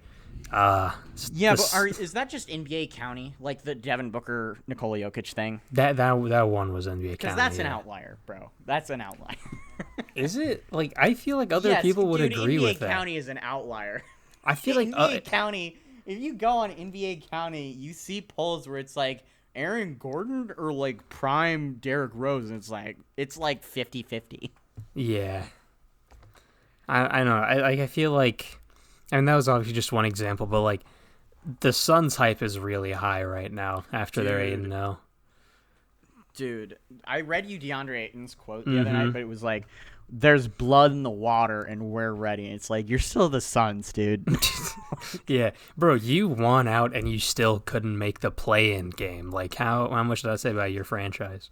Yeah, but is that just NBA County, like the Devin Booker, Nikola Jokic thing? That one was NBA County. Because that's an outlier, bro. That's an outlier. Is it? Like, I feel like other people would agree NBA with that. NBA County is an outlier. I feel like NBA County. If you go on NBA County, you see polls where it's like Aaron Gordon or like prime Derrick Rose, and it's like 50-50. Yeah. I know. I feel like, I mean, that was obviously just one example, but like the Suns hype is really high right now after they're 8-0. Dude, I read you DeAndre Ayton's quote the other night, but it was like, "There's blood in the water, and we're ready." It's like, you're still the Suns, dude. Yeah, bro, you won out, and you still couldn't make the play-in game. Like, how much did that say about your franchise?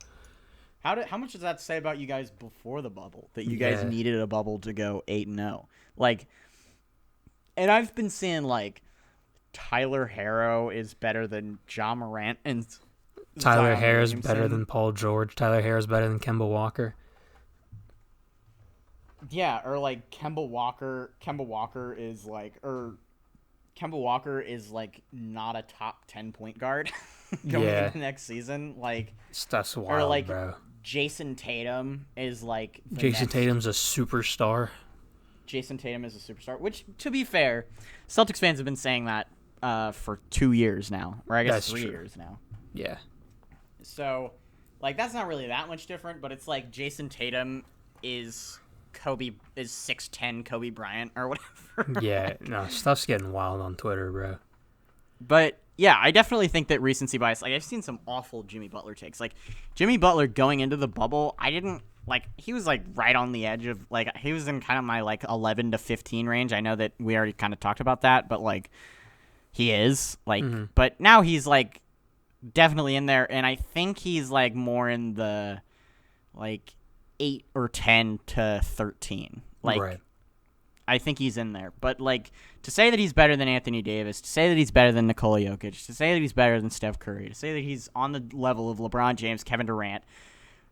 How much does that say about you guys before the bubble? That you guys needed a bubble to go 8-0. Like, and I've been seeing like Tyler Herro is better than Ja Morant and Tyler Zion Harris Williamson. better than Paul George. Tyler Harris better than Kemba Walker. Yeah, or like Kemba Walker is like not a top 10 point guard going into next season. Like, stuff's wild, or like bro. Jason Tatum is like Tatum's a superstar. Jason Tatum is a superstar, which, to be fair, Celtics fans have been saying that for 2 years now, or I guess That's 3 true. years now. Yeah. So, like, that's not really that much different, but it's like Jason Tatum is 6'10" Kobe Bryant or whatever. Yeah, no, stuff's getting wild on Twitter, bro. But yeah, I definitely think that recency bias. Like, I've seen some awful Jimmy Butler takes. Like, Jimmy Butler going into the bubble, I didn't like. He was like right on the edge of like he was in kind of my like 11 to 15 range. I know that we already kind of talked about that, but like he is like. But now he's like definitely in there, and I think he's like more in the like 8 or 10 to 13. Like, right. I think he's in there. But, like, to say that he's better than Anthony Davis, to say that he's better than Nikola Jokic, to say that he's better than Steph Curry, to say that he's on the level of LeBron James, Kevin Durant,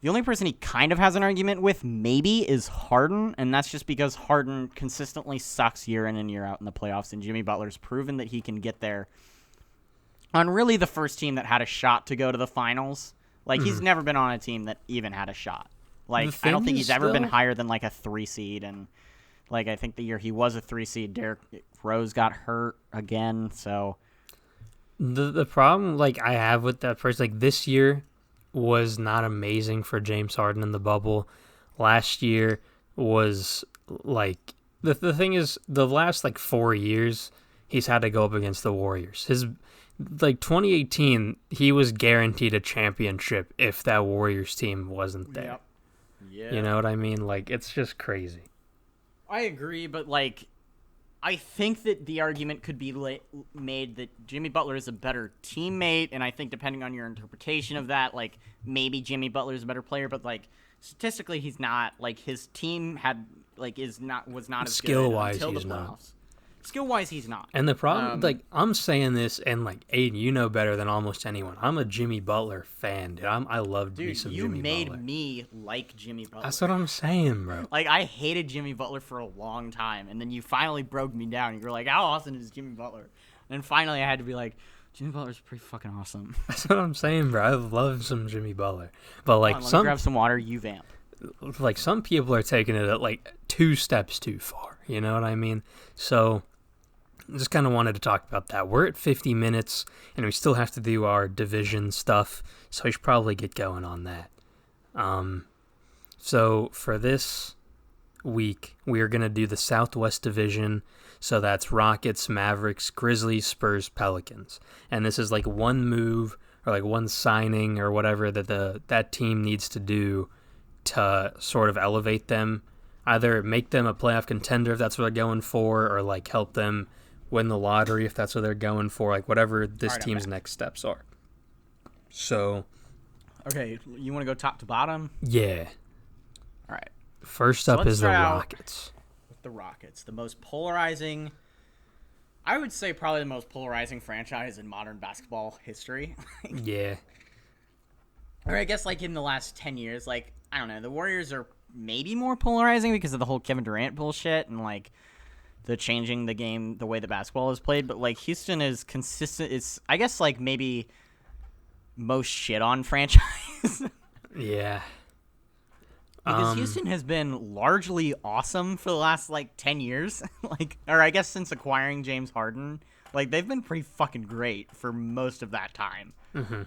the only person he kind of has an argument with maybe is Harden, and that's just because Harden consistently sucks year in and year out in the playoffs, and Jimmy Butler's proven that he can get there on really the first team that had a shot to go to the finals. Like, he's never been on a team that even had a shot. Like, I don't think he's ever been higher than, like, a 3 seed, and, like, I think the year he was a 3 seed, Derrick Rose got hurt again, so. The problem, like, I have with that first, like, this year was not amazing for James Harden in the bubble. Last year was, like, the thing is, the last, like, 4 years, he's had to go up against the Warriors. Like, 2018, he was guaranteed a championship if that Warriors team wasn't there. Yep. Yeah. You know what I mean? Like, it's just crazy. I agree, but, like, I think that the argument could be made that Jimmy Butler is a better teammate, and I think depending on your interpretation of that, like, maybe Jimmy Butler is a better player, but, like, statistically he's not. Like, his team was not as Skill-wise, good until he's the not. playoffs. Skill-wise, he's not. And the problem, I'm saying this, and Aiden, you know better than almost anyone. I'm a Jimmy Butler fan, dude. I love me some Jimmy Butler. You made me like Jimmy Butler. That's what I'm saying, bro. I hated Jimmy Butler for a long time, and then you finally broke me down. You were like, how awesome is Jimmy Butler? And finally I had to be like, Jimmy Butler's pretty fucking awesome. That's what I'm saying, bro. I love some Jimmy Butler. But let me grab some water, you vamp. Some people are taking it at 2 steps too far. You know what I mean? So just kind of wanted to talk about that. We're at 50 minutes, and we still have to do our division stuff, so we should probably get going on that. So for this week, we are going to do the Southwest Division, so that's Rockets, Mavericks, Grizzlies, Spurs, Pelicans. And this is one move or one signing or whatever that team needs to do to sort of elevate them. Either make them a playoff contender if that's what they're going for, or help them win the lottery if that's what they're going for, whatever this team's next steps are. So, okay, you want to go top to bottom? Yeah. All right. First up is the Rockets. With the Rockets, the most polarizing, I would say probably the most polarizing franchise in modern basketball history. Yeah. Or I guess in the last 10 years, I don't know, the Warriors are maybe more polarizing because of the whole Kevin Durant bullshit and the changing the game, the way the basketball is played. But Houston is consistent. It's, I guess, maybe most shit on franchise. Yeah. Because Houston has been largely awesome for the last 10 years. Or I guess since acquiring James Harden. They've been pretty fucking great for most of that time. Mm-hmm.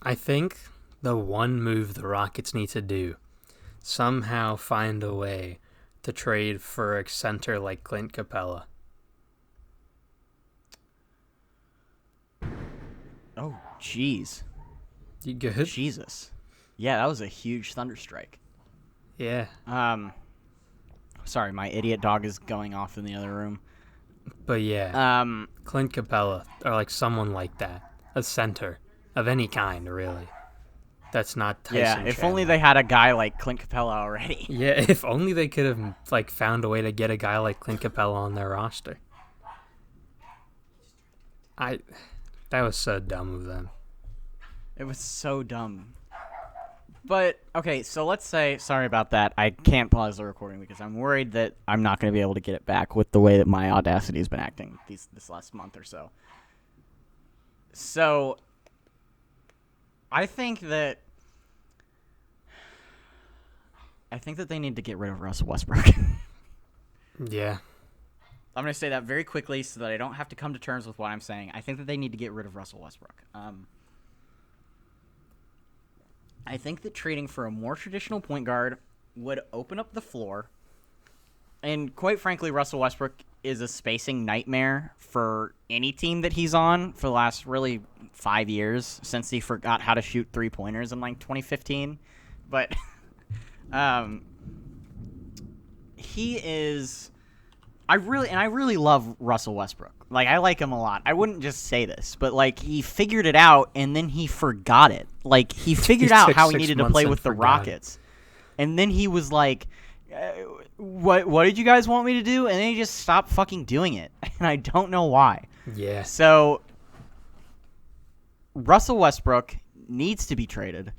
I think the one move the Rockets need to do, somehow find a way to trade for a center like Clint Capella. Oh, jeez. You good? Jesus. Yeah, that was a huge thunderstrike. Yeah. Sorry, my idiot dog is going off in the other room. But yeah, Clint Capella, or someone like that. A center of any kind, really. That's not Tyson If Chandler. only they had a guy like Clint Capella already. Yeah, if only they could have found a way to get a guy like Clint Capella on their roster. That was so dumb of them. It was so dumb. But okay, so let's say, sorry about that. I can't pause the recording because I'm worried that I'm not going to be able to get it back with the way that my Audacity has been acting this last month or so. So I think that they need to get rid of Russell Westbrook. Yeah. I'm going to say that very quickly so that I don't have to come to terms with what I'm saying. I think that they need to get rid of Russell Westbrook. I think that trading for a more traditional point guard would open up the floor. And quite frankly, Russell Westbrook is a spacing nightmare for any team that he's on for the last really 5 years since he forgot how to shoot three-pointers in 2015. But he is... I really love Russell Westbrook. I like him a lot. I wouldn't just say this, but he figured it out and then he forgot it. He figured out how he needed to play with the Rockets. And then he was like, what did you guys want me to do? And then he just stopped fucking doing it. And I don't know why. Yeah. So Russell Westbrook needs to be traded.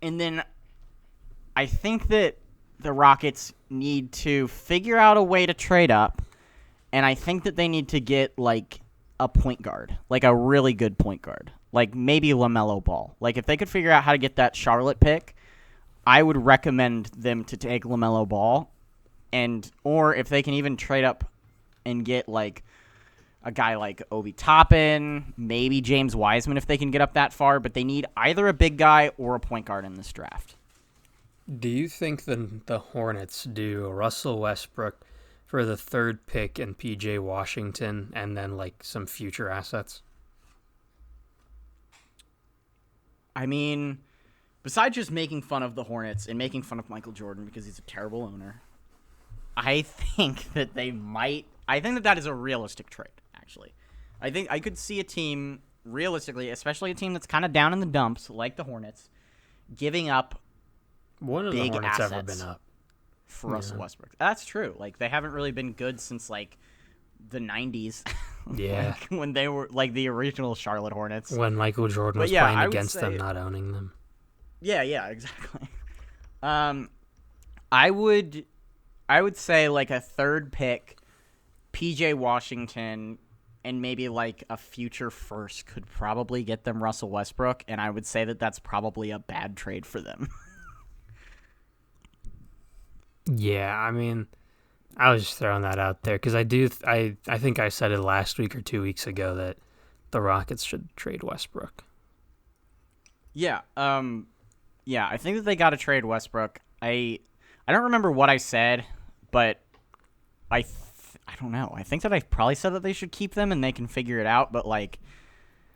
And then I think that the Rockets need to figure out a way to trade up, and I think that they need to get, a point guard, a really good point guard, maybe LaMelo Ball. If they could figure out how to get that Charlotte pick, I would recommend them to take LaMelo Ball, or if they can even trade up and get, a guy like Obi Toppin, maybe James Wiseman if they can get up that far, but they need either a big guy or a point guard in this draft. Do you think the Hornets do Russell Westbrook for the third pick and PJ Washington and then some future assets? I mean, besides just making fun of the Hornets and making fun of Michael Jordan because he's a terrible owner, I think that that is a realistic trade, actually. I think I could see a team, realistically, especially a team that's kind of down in the dumps, like the Hornets, giving up One of big the Hornets assets ever been up? for Russell Westbrook. That's true. Like, they haven't really been good since, like, the 90s. Yeah. Like, when they were, like, the original Charlotte Hornets. When Michael Jordan was playing against them, not owning them. Yeah, exactly. I would say, like, a third pick, PJ Washington, and maybe, like, a future first could probably get them Russell Westbrook, and I would say that that's probably a bad trade for them. Yeah, I mean, I was just throwing that out there because I think I said it last week or 2 weeks ago that the Rockets should trade Westbrook. Yeah, I think that they got to trade Westbrook. I don't remember what I said, but I don't know. I think that I probably said that they should keep them and they can figure it out, but, like,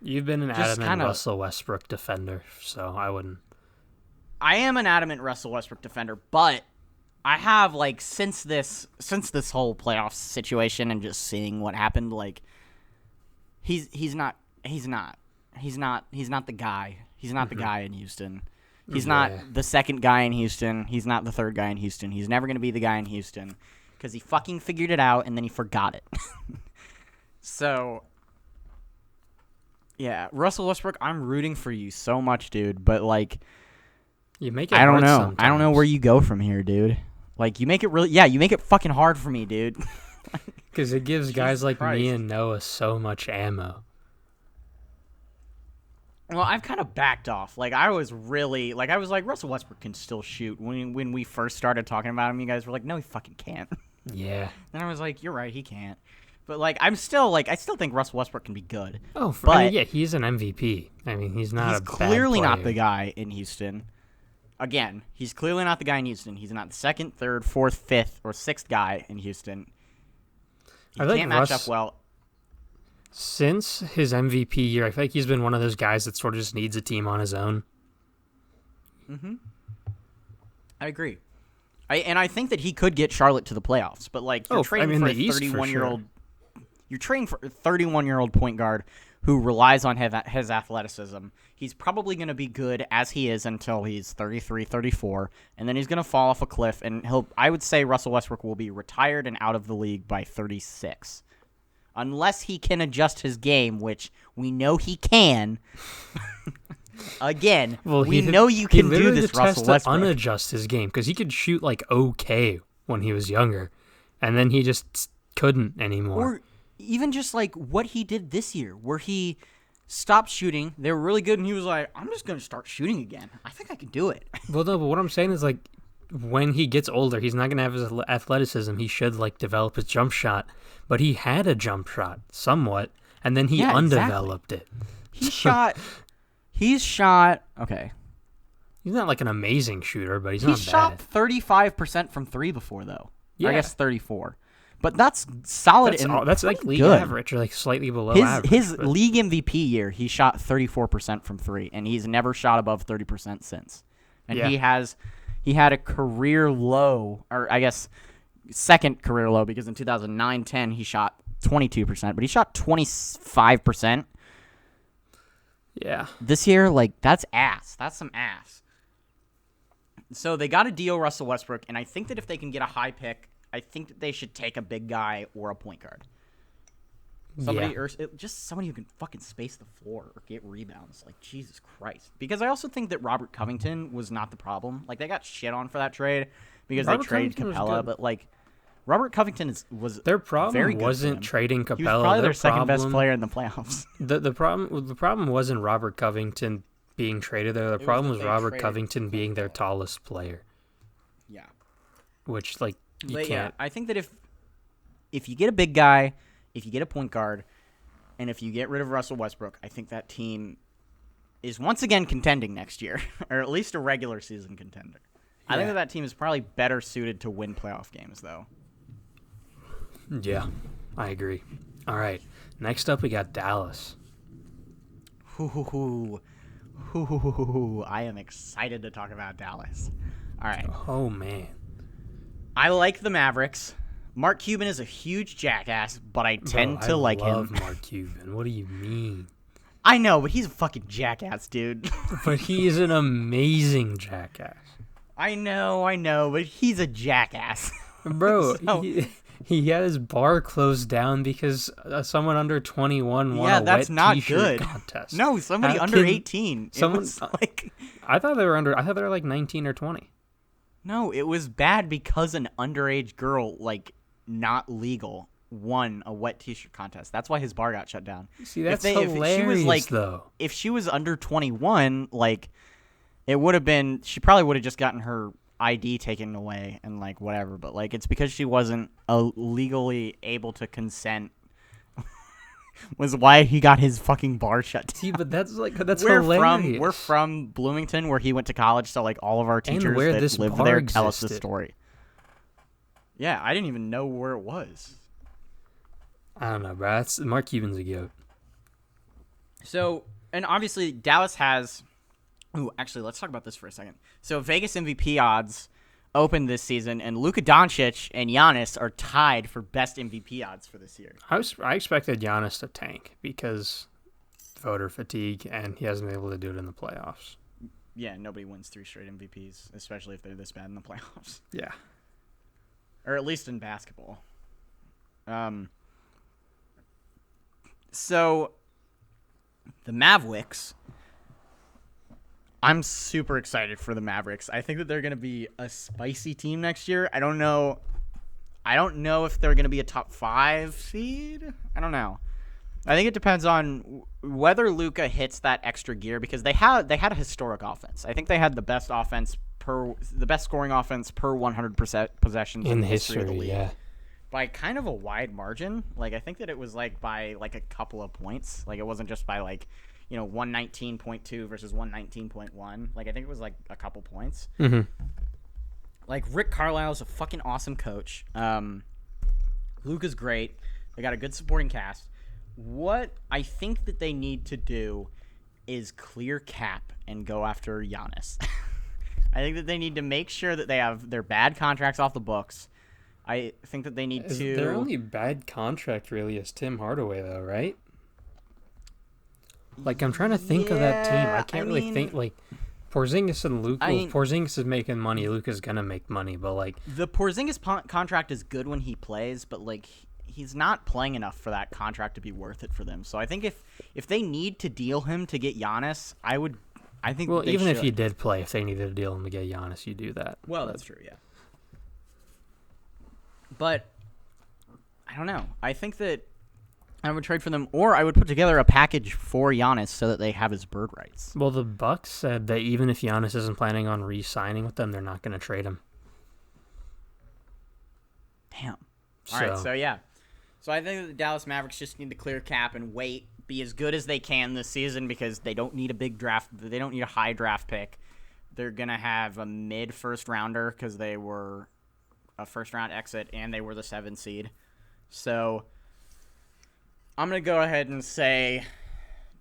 you've been an adamant Russell Westbrook defender, so I wouldn't. I am an adamant Russell Westbrook defender, but I have, like, since this whole playoff situation and just seeing what happened, like, he's not the guy. He's not the guy in Houston. He's not the second guy in Houston. He's not the third guy in Houston. He's never going to be the guy in Houston because he fucking figured it out and then he forgot it. So, yeah, Russell Westbrook, I'm rooting for you so much, dude, but, like, you make it I don't know. sometimes. I don't know where you go from here, dude. Like, you make it fucking hard for me, dude. Because it gives guys like Christ. me and Noah so much ammo. Well, I've kind of backed off. Like, I was like, Russell Westbrook can still shoot. When we first started talking about him, you guys were like, no, he fucking can't. Yeah. And I was like, you're right, he can't. But, like, I still think Russell Westbrook can be good. Oh, he's an MVP. I mean, he's clearly bad not player. the guy in Houston. Again, he's clearly not the guy in Houston. He's not the second, third, fourth, fifth, or sixth guy in Houston. He can't match up well. Since his MVP year, I feel like he's been one of those guys that sort of just needs a team on his own. Mm-hmm. I agree. I think that he could get Charlotte to the playoffs, but, like, you're trading for a 31-year-old. You're trading for a 31-year-old point guard who relies on his athleticism. He's probably going to be good as he is until he's 33, 34, and then he's going to fall off a cliff, and I would say Russell Westbrook will be retired and out of the league by 36. Unless he can adjust his game, which we know he can. Again, we know you can do this, Russell Westbrook. Unadjust his game, because he could shoot, like, okay when he was younger, and then he just couldn't anymore. Or even just, like, what he did this year, where he stopped shooting, they were really good, and he was like, I'm just going to start shooting again. I think I can do it. Well, no, but what I'm saying is, like, when he gets older, he's not going to have his athleticism. He should, like, develop his jump shot. But he had a jump shot, somewhat, and then he undeveloped it. He's shot, okay. He's not, like, an amazing shooter, but he's not bad. He shot 35% from three before, though. Yeah. I guess 34. But that's solid. That's like league good. average, or like slightly below average. His league MVP year, he shot 34% from three, and he's never shot above 30% since. And he had a career low, or I guess second career low, because in 2009-10 he shot 22%, but he shot 25%. Yeah. This year, like, that's ass. That's some ass. So they got to deal Russell Westbrook, and I think that if they can get a high pick, I think that they should take a big guy or a point guard. Just somebody who can fucking space the floor or get rebounds. Like, Jesus Christ. Because I also think that Robert Covington was not the problem. Like, they got shit on for that trade because they traded Capella, but, like, Robert Covington was their problem very good wasn't trading Capella. He was probably their second best player in the playoffs. The problem wasn't Robert Covington being traded there. The problem was Robert Covington being their tallest player. Yeah. Which, like, you can't. Yeah, I think that if you get a big guy, if you get a point guard, and if you get rid of Russell Westbrook, I think that team is once again contending next year, or at least a regular season contender. Yeah. I think that team is probably better suited to win playoff games, though. Yeah, I agree. All right, next up we got Dallas. I am excited to talk about Dallas. All right. Oh, man. I like the Mavericks. Mark Cuban is a huge jackass, but I tend to like him. I love Mark Cuban. What do you mean? I know, but he's a fucking jackass, dude. But he is an amazing jackass. I know, but he's a jackass. Bro, So- he had his bar closed down because someone under 21 won Yeah, a that's wet not t-shirt good. contest. No, somebody How under can 18. someone- It was like I thought they were like 19 or 20. no, it was bad because an underage girl, like not legal, won a wet t-shirt contest. That's why his bar got shut down. See, that's if hilarious she was like, though. if she was under 21, like it would have been, she probably would have just gotten her ID taken away and like whatever. But like it's because she wasn't legally able to consent. Was why he got his fucking bar shut down. See, but that's we're hilarious. we're from Bloomington, where he went to college, so like all of our teachers where that this live bar there tell us the existed. story. Yeah, I didn't even know where it was. I don't know, bro. Mark Cuban's a goat. So, and obviously Dallas has. Ooh, actually, let's talk about this for a second. So Vegas MVP odds opened this season, and Luka Doncic and Giannis are tied for best MVP odds for this year. I expected Giannis to tank because voter fatigue, and he hasn't been able to do it in the playoffs. Yeah, nobody wins 3 straight MVPs, especially if they're this bad in the playoffs, Yeah. or at least in basketball. So the Mavericks. I'm super excited for the Mavericks. I think that they're going to be a spicy team next year. I don't know if they're going to be a top 5 seed. I don't know. I think it depends on whether Luka hits that extra gear, because they had a historic offense. I think they had the best scoring offense per 100% possessions in the history of the league. Yeah. By kind of a wide margin. Like I think that it was like by like a couple of points. Like it wasn't just by like 119.2 versus 119.1. Like I think it was like a couple points. Mm-hmm. Like Rick Carlisle's a fucking awesome coach. Luka's great. They got a good supporting cast. What I think that they need to do is clear cap and go after Giannis. I think that they need to make sure that they have their bad contracts off the books. I think that they need to. Their only bad contract really is Tim Hardaway, though, right? Like, I'm trying to think of that team. I can't really think, like, Porzingis and Luka. Porzingis is making money. Luka's going to make money, but, like... The Porzingis contract is good when he plays, but, like, he's not playing enough for that contract to be worth it for them. So I think if they need to deal him to get Giannis, I think Well, they even if should. he did play, if they needed to deal him to get Giannis, you do that. Well, that's true, yeah. But, I don't know. I think that I would trade for them, or I would put together a package for Giannis so that they have his bird rights. Well, the Bucks said that even if Giannis isn't planning on re-signing with them, they're not going to trade him. Damn. All right, so yeah. So I think that the Dallas Mavericks just need to clear cap and wait, be as good as they can this season, because they don't need a big draft. They don't need a high draft pick. They're going to have a mid-first rounder because they were a first-round exit and they were the 7 seed. So I'm going to go ahead and say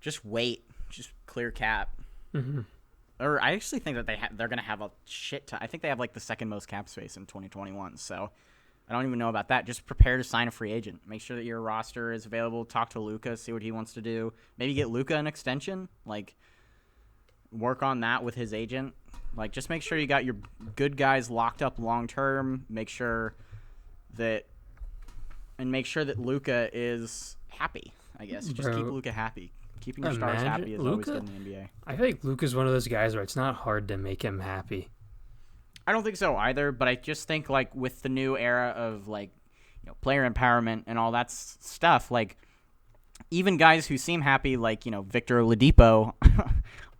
just wait. Just clear cap. Mm-hmm. Or I actually think that they're going to have a shit ton. I think they have like the second most cap space in 2021. So I don't even know about that. Just prepare to sign a free agent. Make sure that your roster is available. Talk to Luka, see what he wants to do. Maybe get Luka an extension. Like, work on that with his agent. Like, just make sure you got your good guys locked up long term. Make sure that Luka is happy. I guess just keep Luka happy. Keeping your stars happy is always good in the NBA. I think Luka's one of those guys where it's not hard to make him happy. I don't think so either, but I just think like with the new era of like player empowerment and all that stuff, like even guys who seem happy, like Victor Oladipo,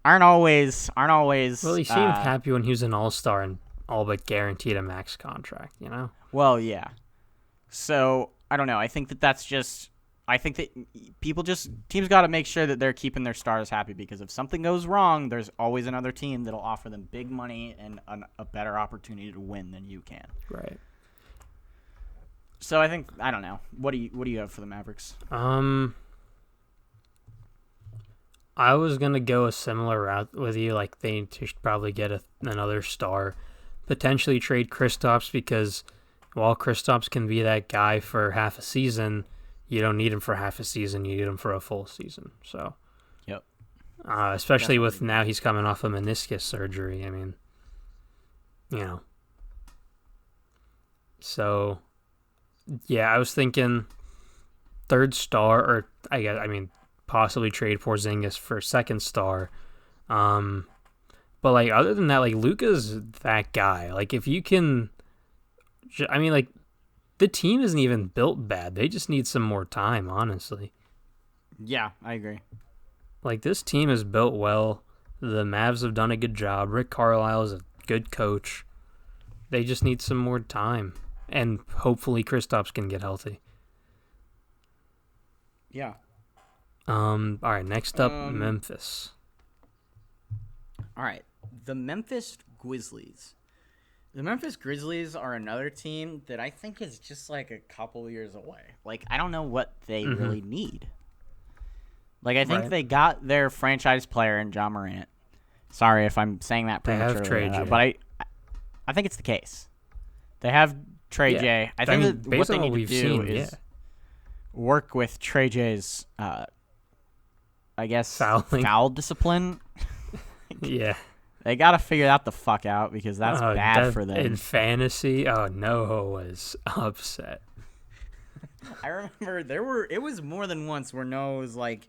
aren't always. Well, he seemed happy when he was an all-star and all but guaranteed a max contract. Well, yeah. So I don't know. I think that's just. I think that teams got to make sure that they're keeping their stars happy, because if something goes wrong, there's always another team that'll offer them big money and a better opportunity to win than you can. Right. So I don't know. What do you have for the Mavericks? I was gonna go a similar route with you. Like they should probably get another star, potentially trade Kristaps, because while Kristaps can be that guy for half a season, you don't need him for half a season. You need him for a full season. So, yep. Especially with now he's coming off a meniscus surgery. I mean, you know. So, yeah, I was thinking third star, or I mean, possibly trade Porzingis for second star. But like other than that, like Luka's that guy. Like if you can, I mean, like the team isn't even built bad. They just need some more time, honestly. Yeah, I agree. Like this team is built well. The Mavs have done a good job. Rick Carlisle is a good coach. They just need some more time, and hopefully Kristaps can get healthy. Yeah. All right, next up, Memphis. All right, the Memphis Grizzlies. The Memphis Grizzlies are another team that I think is just like a couple years away. Like, I don't know what they really need. Like, I think they got their franchise player in John Morant. Sorry if I'm saying that prematurely, but I think it's the case. They have Trey J. I think that what they need to do is work with Trey J's, I guess, foul discipline. Yeah. They got to figure that the fuck out because that's bad for them. In fantasy, Noah was upset. I remember it was more than once where Noah was like,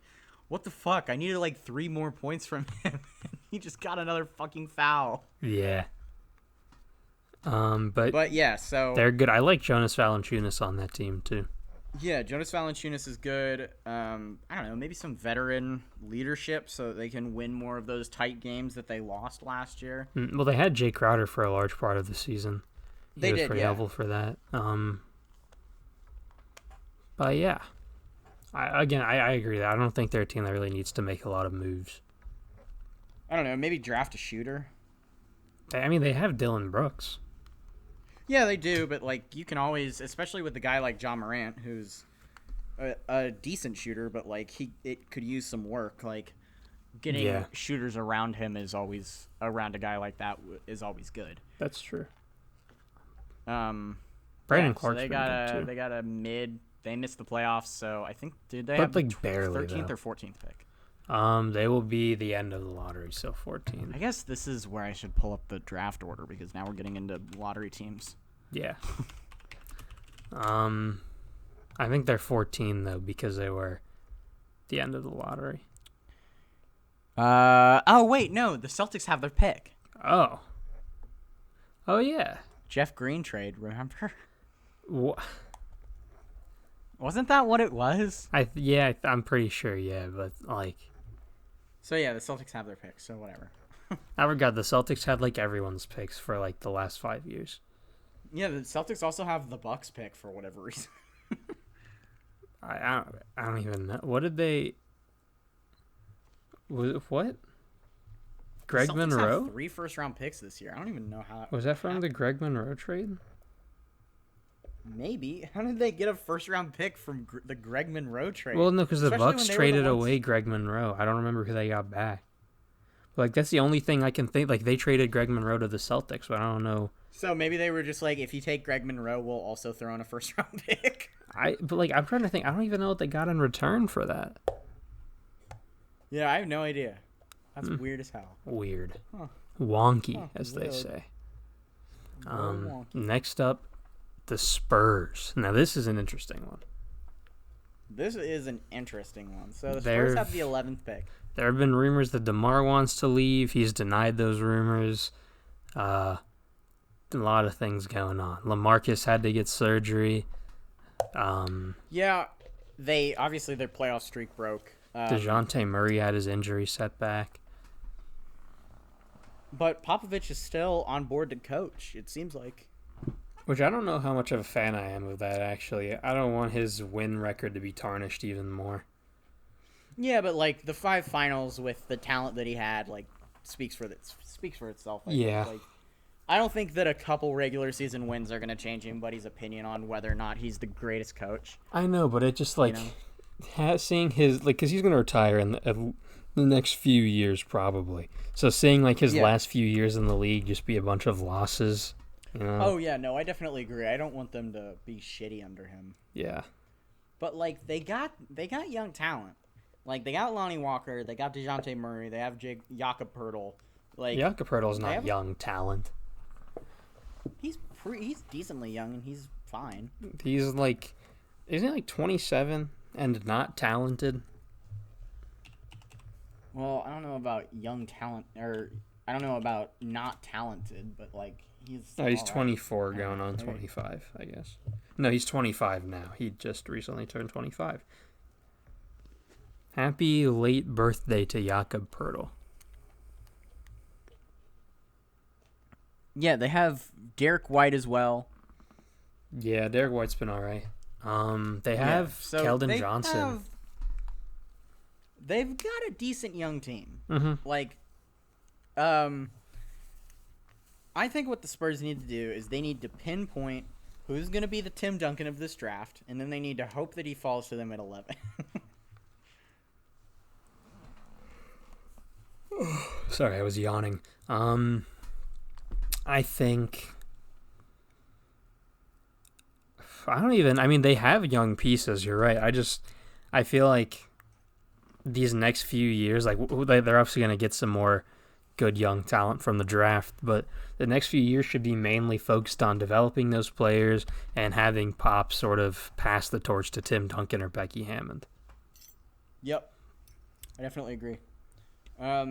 what the fuck? I needed like 3 more points from him. He just got another fucking foul. Yeah. But yeah, so they're good. I like Jonas Valanciunas on that team too. Yeah, Jonas Valanciunas is good. I don't know, maybe some veteran leadership so that they can win more of those tight games that they lost last year. Well, they had Jay Crowder for a large part of the season. He was pretty helpful for that. But yeah, I agree that I don't think they're a team that really needs to make a lot of moves. I don't know, maybe draft a shooter. I mean, they have Dylan Brooks. Yeah, they do, but like you can always, especially with the guy like John Morant, who's a decent shooter, but like it could use some work. Like getting shooters around him is always around a guy like that is always good. That's true. Brandon Clark's so they got a mid. They missed the playoffs, so I think they have like barely 13th or 14th pick. They will be the end of the lottery, so 14. I guess this is where I should pull up the draft order because now we're getting into lottery teams. Yeah. I think they're 14 though because they were the end of the lottery. Oh wait, no, the Celtics have their pick. Oh yeah. Jeff Green trade, remember? What? Wasn't that what it was? I'm pretty sure, but like. So yeah, the Celtics have their picks, so whatever. I forgot the Celtics had like everyone's picks for like the last 5 years. Yeah, the Celtics also have the Bucks pick for whatever reason. I don't even know. What did they? What? Greg Monroe? Have 3 first-round picks this year. I don't even know how. Was that from the Greg Monroe trade? Maybe. How did they get a first-round pick from the Greg Monroe trade? Well, no, because the Bucks traded away Greg Monroe. I don't remember who they got back. Like, that's the only thing I can think. Like, they traded Greg Monroe to the Celtics, but I don't know. So maybe they were just like, if you take Greg Monroe, we'll also throw in a first-round pick. But like, I'm trying to think. I don't even know what they got in return for that. Yeah, I have no idea. That's weird as hell. Weird. Huh. Wonky, as they say. Next up, the Spurs. Now, this is an interesting one. This is an interesting one. So the Spurs have the 11th pick. There have been rumors that DeMar wants to leave. He's denied those rumors. A lot of things going on. LaMarcus had to get surgery. Yeah, their playoff streak broke. DeJounte Murray had his injury setback. But Popovich is still on board to coach, it seems like. Which I don't know how much of a fan I am of that, actually. I don't want his win record to be tarnished even more. Yeah, but like the 5 finals with the talent that he had, like speaks for itself. Like, I don't think that a couple regular season wins are going to change anybody's opinion on whether or not he's the greatest coach. I know, but it just like seeing his because he's going to retire in the next few years probably. So seeing like his last few years in the league just be a bunch of losses. You know? Oh yeah, no, I definitely agree. I don't want them to be shitty under him. Yeah, but like they got young talent. Like they got Lonnie Walker, they got DeJounte Murray, they have Jakob Poeltl. Like Jakob Poeltl's not young talent. He's decently young and he's fine. He's like, isn't he like 27 and not talented? Well, I don't know about young talent, or I don't know about not talented, but like he's. Oh, he's all right. 24 going on Maybe. 25, I guess. No, he's 25 now. He just recently turned 25. Happy late birthday to Jakob Pertl. Yeah, they have Derek White as well. Yeah, Derek White's been all right. They have Keldon Johnson. They've got a decent young team. Mm-hmm. Like, I think what the Spurs need to do is they need to pinpoint who's going to be the Tim Duncan of this draft, and then they need to hope that he falls to them at 11. Sorry, I was yawning. I think... they have young pieces, you're right. I feel like these next few years, like, they're obviously going to get some more good young talent from the draft, but the next few years should be mainly focused on developing those players and having Pop sort of pass the torch to Tim Duncan or Becky Hammond. Yep. I definitely agree. I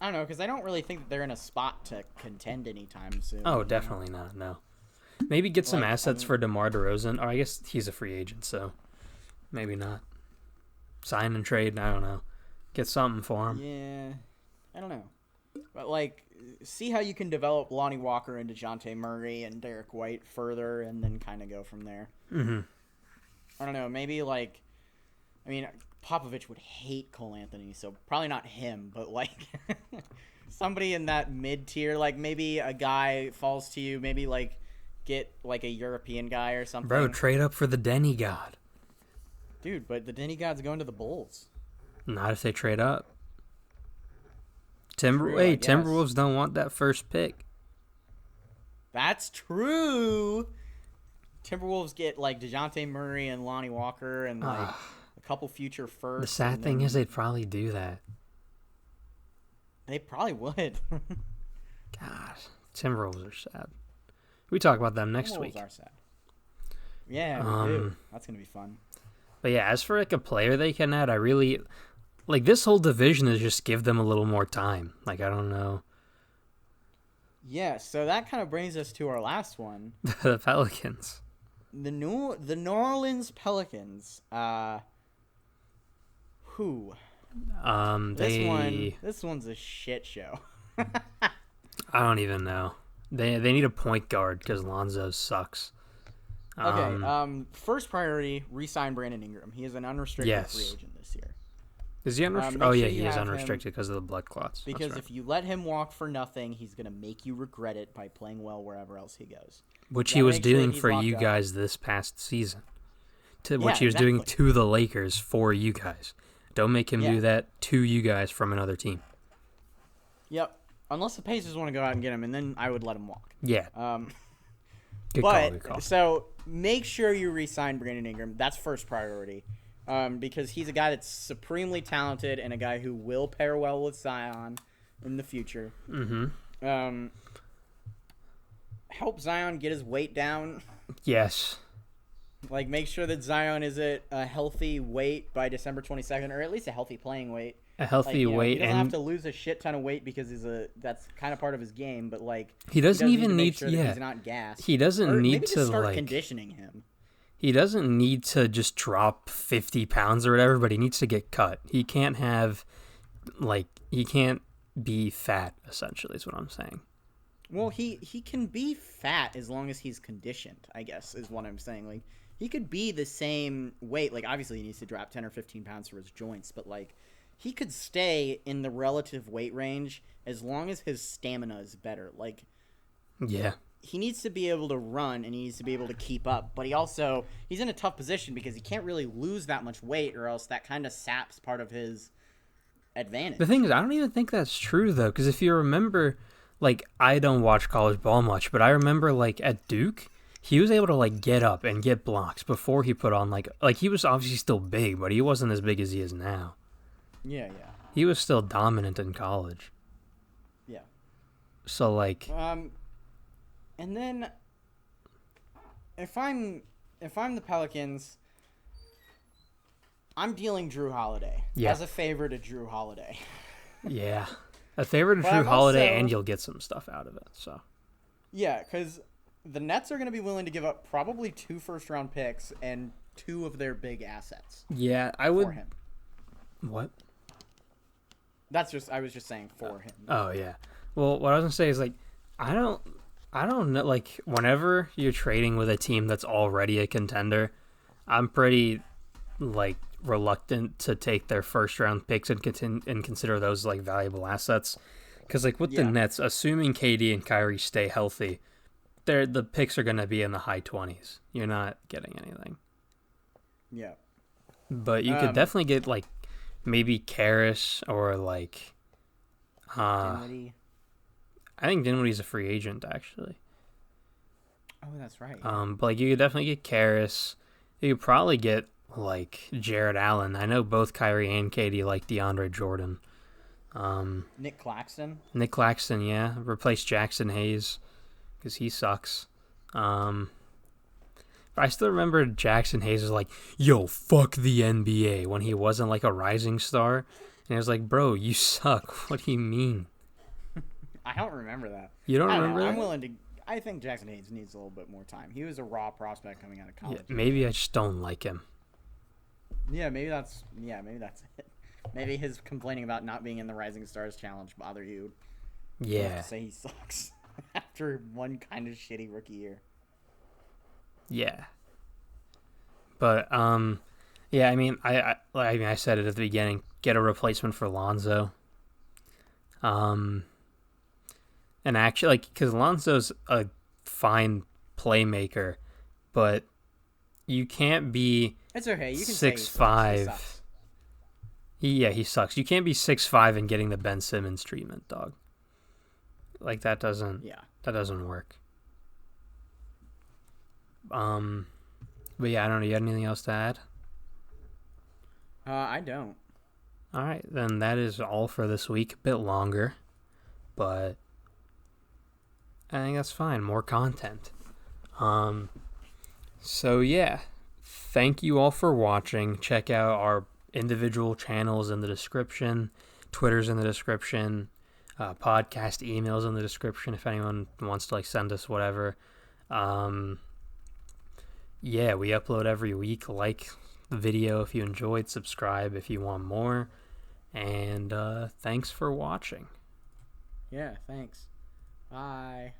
don't know, because I don't really think that they're in a spot to contend anytime soon. Oh, definitely not, no. Maybe get some assets for DeMar DeRozan. Or I guess he's a free agent, so maybe not. Sign and trade, I don't know. Get something for him. Yeah, I don't know. But, like, see how you can develop Lonnie Walker and DeJounte Murray and Derek White further and then kind of go from there. Mm-hmm. I don't know, maybe, like, I mean, Popovich would hate Cole Anthony, so probably not him, but, like, somebody in that mid-tier, like, maybe a guy falls to you, maybe, like, get, like, a European guy or something. Bro, trade up for the Denny God. Dude, but the Denny God's going to the Bulls. Not if they trade up. True, I guess. Timberwolves don't want that first pick. That's true. Timberwolves get, like, DeJounte Murray and Lonnie Walker and, like, a couple future firsts. The sad thing is they'd probably do that. They probably would. God, Timberwolves are sad. We talk about them next week. Timberwolves are sad. Yeah, we do. That's going to be fun. But yeah, as for like a player they can add, I really like this whole division is just give them a little more time. Like, I don't know. Yeah, so that kind of brings us to our last one. The Pelicans. The New Orleans Pelicans. Who? This one's a shit show. I don't even know. They need a point guard because Lonzo sucks. Okay. First priority: re-sign Brandon Ingram. He is an unrestricted free agent this year. Is he unrestricted? Oh yeah, he is unrestricted because of the blood clots. Because if you let him walk for nothing, he's gonna make you regret it by playing well wherever else he goes. Which he was doing for you guys this past season. Which he was doing to the Lakers for you guys. Don't make him do that to you guys from another team. Yep. Unless the Pacers want to go out and get him, and then I would let him walk. Yeah. Good call. So make sure you re-sign Brandon Ingram. That's first priority. Because he's a guy that's supremely talented and a guy who will pair well with Zion in the future. Mm-hmm. Help Zion get his weight down. Yes. Like, make sure that Zion is at a healthy weight by December 22nd, or at least a healthy playing weight. A healthy weight, he doesn't have to lose a shit ton of weight because that's kind of part of his game. But like, he doesn't even need to. He's not gassed. He doesn't need maybe to start conditioning him. He doesn't need to just drop 50 pounds or whatever, but he needs to get cut. He can't he can't be fat. Essentially, is what I'm saying. Well, he can be fat as long as he's conditioned, I guess, is what I'm saying. Like, he could be the same weight. Like, obviously, he needs to drop 10 or 15 pounds for his joints, but like, he could stay in the relative weight range as long as his stamina is better. Like, yeah, he needs to be able to run and he needs to be able to keep up. But he's in a tough position because he can't really lose that much weight, or else that kind of saps part of his advantage. The thing is, I don't even think that's true though, because if you remember, like, I don't watch college ball much, but I remember like at Duke, he was able to like get up and get blocks before he put on like he was obviously still big, but he wasn't as big as he is now. Yeah. He was still dominant in college. Yeah. So like, And then if I'm the Pelicans, I'm dealing Drew Holiday as a favor to Drew Holiday. Yeah. A favor to But Drew I'm Holiday, also- and you'll get some stuff out of it. So Yeah, because the Nets are going to be willing to give up probably 2 first-round picks and 2 of their big assets yeah, I for would. him. What? I was just saying for him. Oh yeah. Well, what I was gonna say is like, I don't know. Like, whenever you're trading with a team that's already a contender, I'm pretty like reluctant to take their first round picks and consider those like valuable assets. Because like with the Yeah. Nets, assuming KD and Kyrie stay healthy, the picks are gonna be in the high 20s. You're not getting anything. Yeah. But you could definitely get like maybe Karras or like Dinwiddie. I think Dinwiddie's a free agent actually. Oh, that's right. But like you could definitely get Karras. You could probably get like Jared Allen. I know both Kyrie and Katie like DeAndre Jordan. Nick Claxton. Nick Claxton, yeah, replace Jackson Hayes because he sucks. But I still remember Jackson Hayes was like, "Yo, fuck the NBA" when he wasn't like a rising star, and I was like, "Bro, you suck. What do you mean? I don't remember that. You don't I don't remember know. that?" I'm willing to. I think Jackson Hayes needs a little bit more time. He was a raw prospect coming out of Yeah, college. maybe I just don't like him. Yeah, maybe that's it. Maybe his complaining about not being in the Rising Stars Challenge bother you. You have Yeah, to say he sucks after one kind of shitty rookie year. yeah. But yeah. I mean, I said it at the beginning. Get a replacement for Lonzo. And actually, like, because Lonzo's a fine playmaker, but you can't be It's okay. You can 6'5". He sucks. He sucks. You can't be 6'5" and getting the Ben Simmons treatment, dog. Like that doesn't work. But yeah, I don't know. You got anything else to add? I don't. All right, then that is all for this week. A bit longer, but I think that's fine. More content. So yeah, thank you all for watching. Check out our individual channels in the description. Twitter's in the description. Podcast emails in the description if anyone wants to like send us whatever. Yeah, we upload every week. Like the video if you enjoyed. Subscribe if you want more. And thanks for watching. Yeah, thanks. Bye.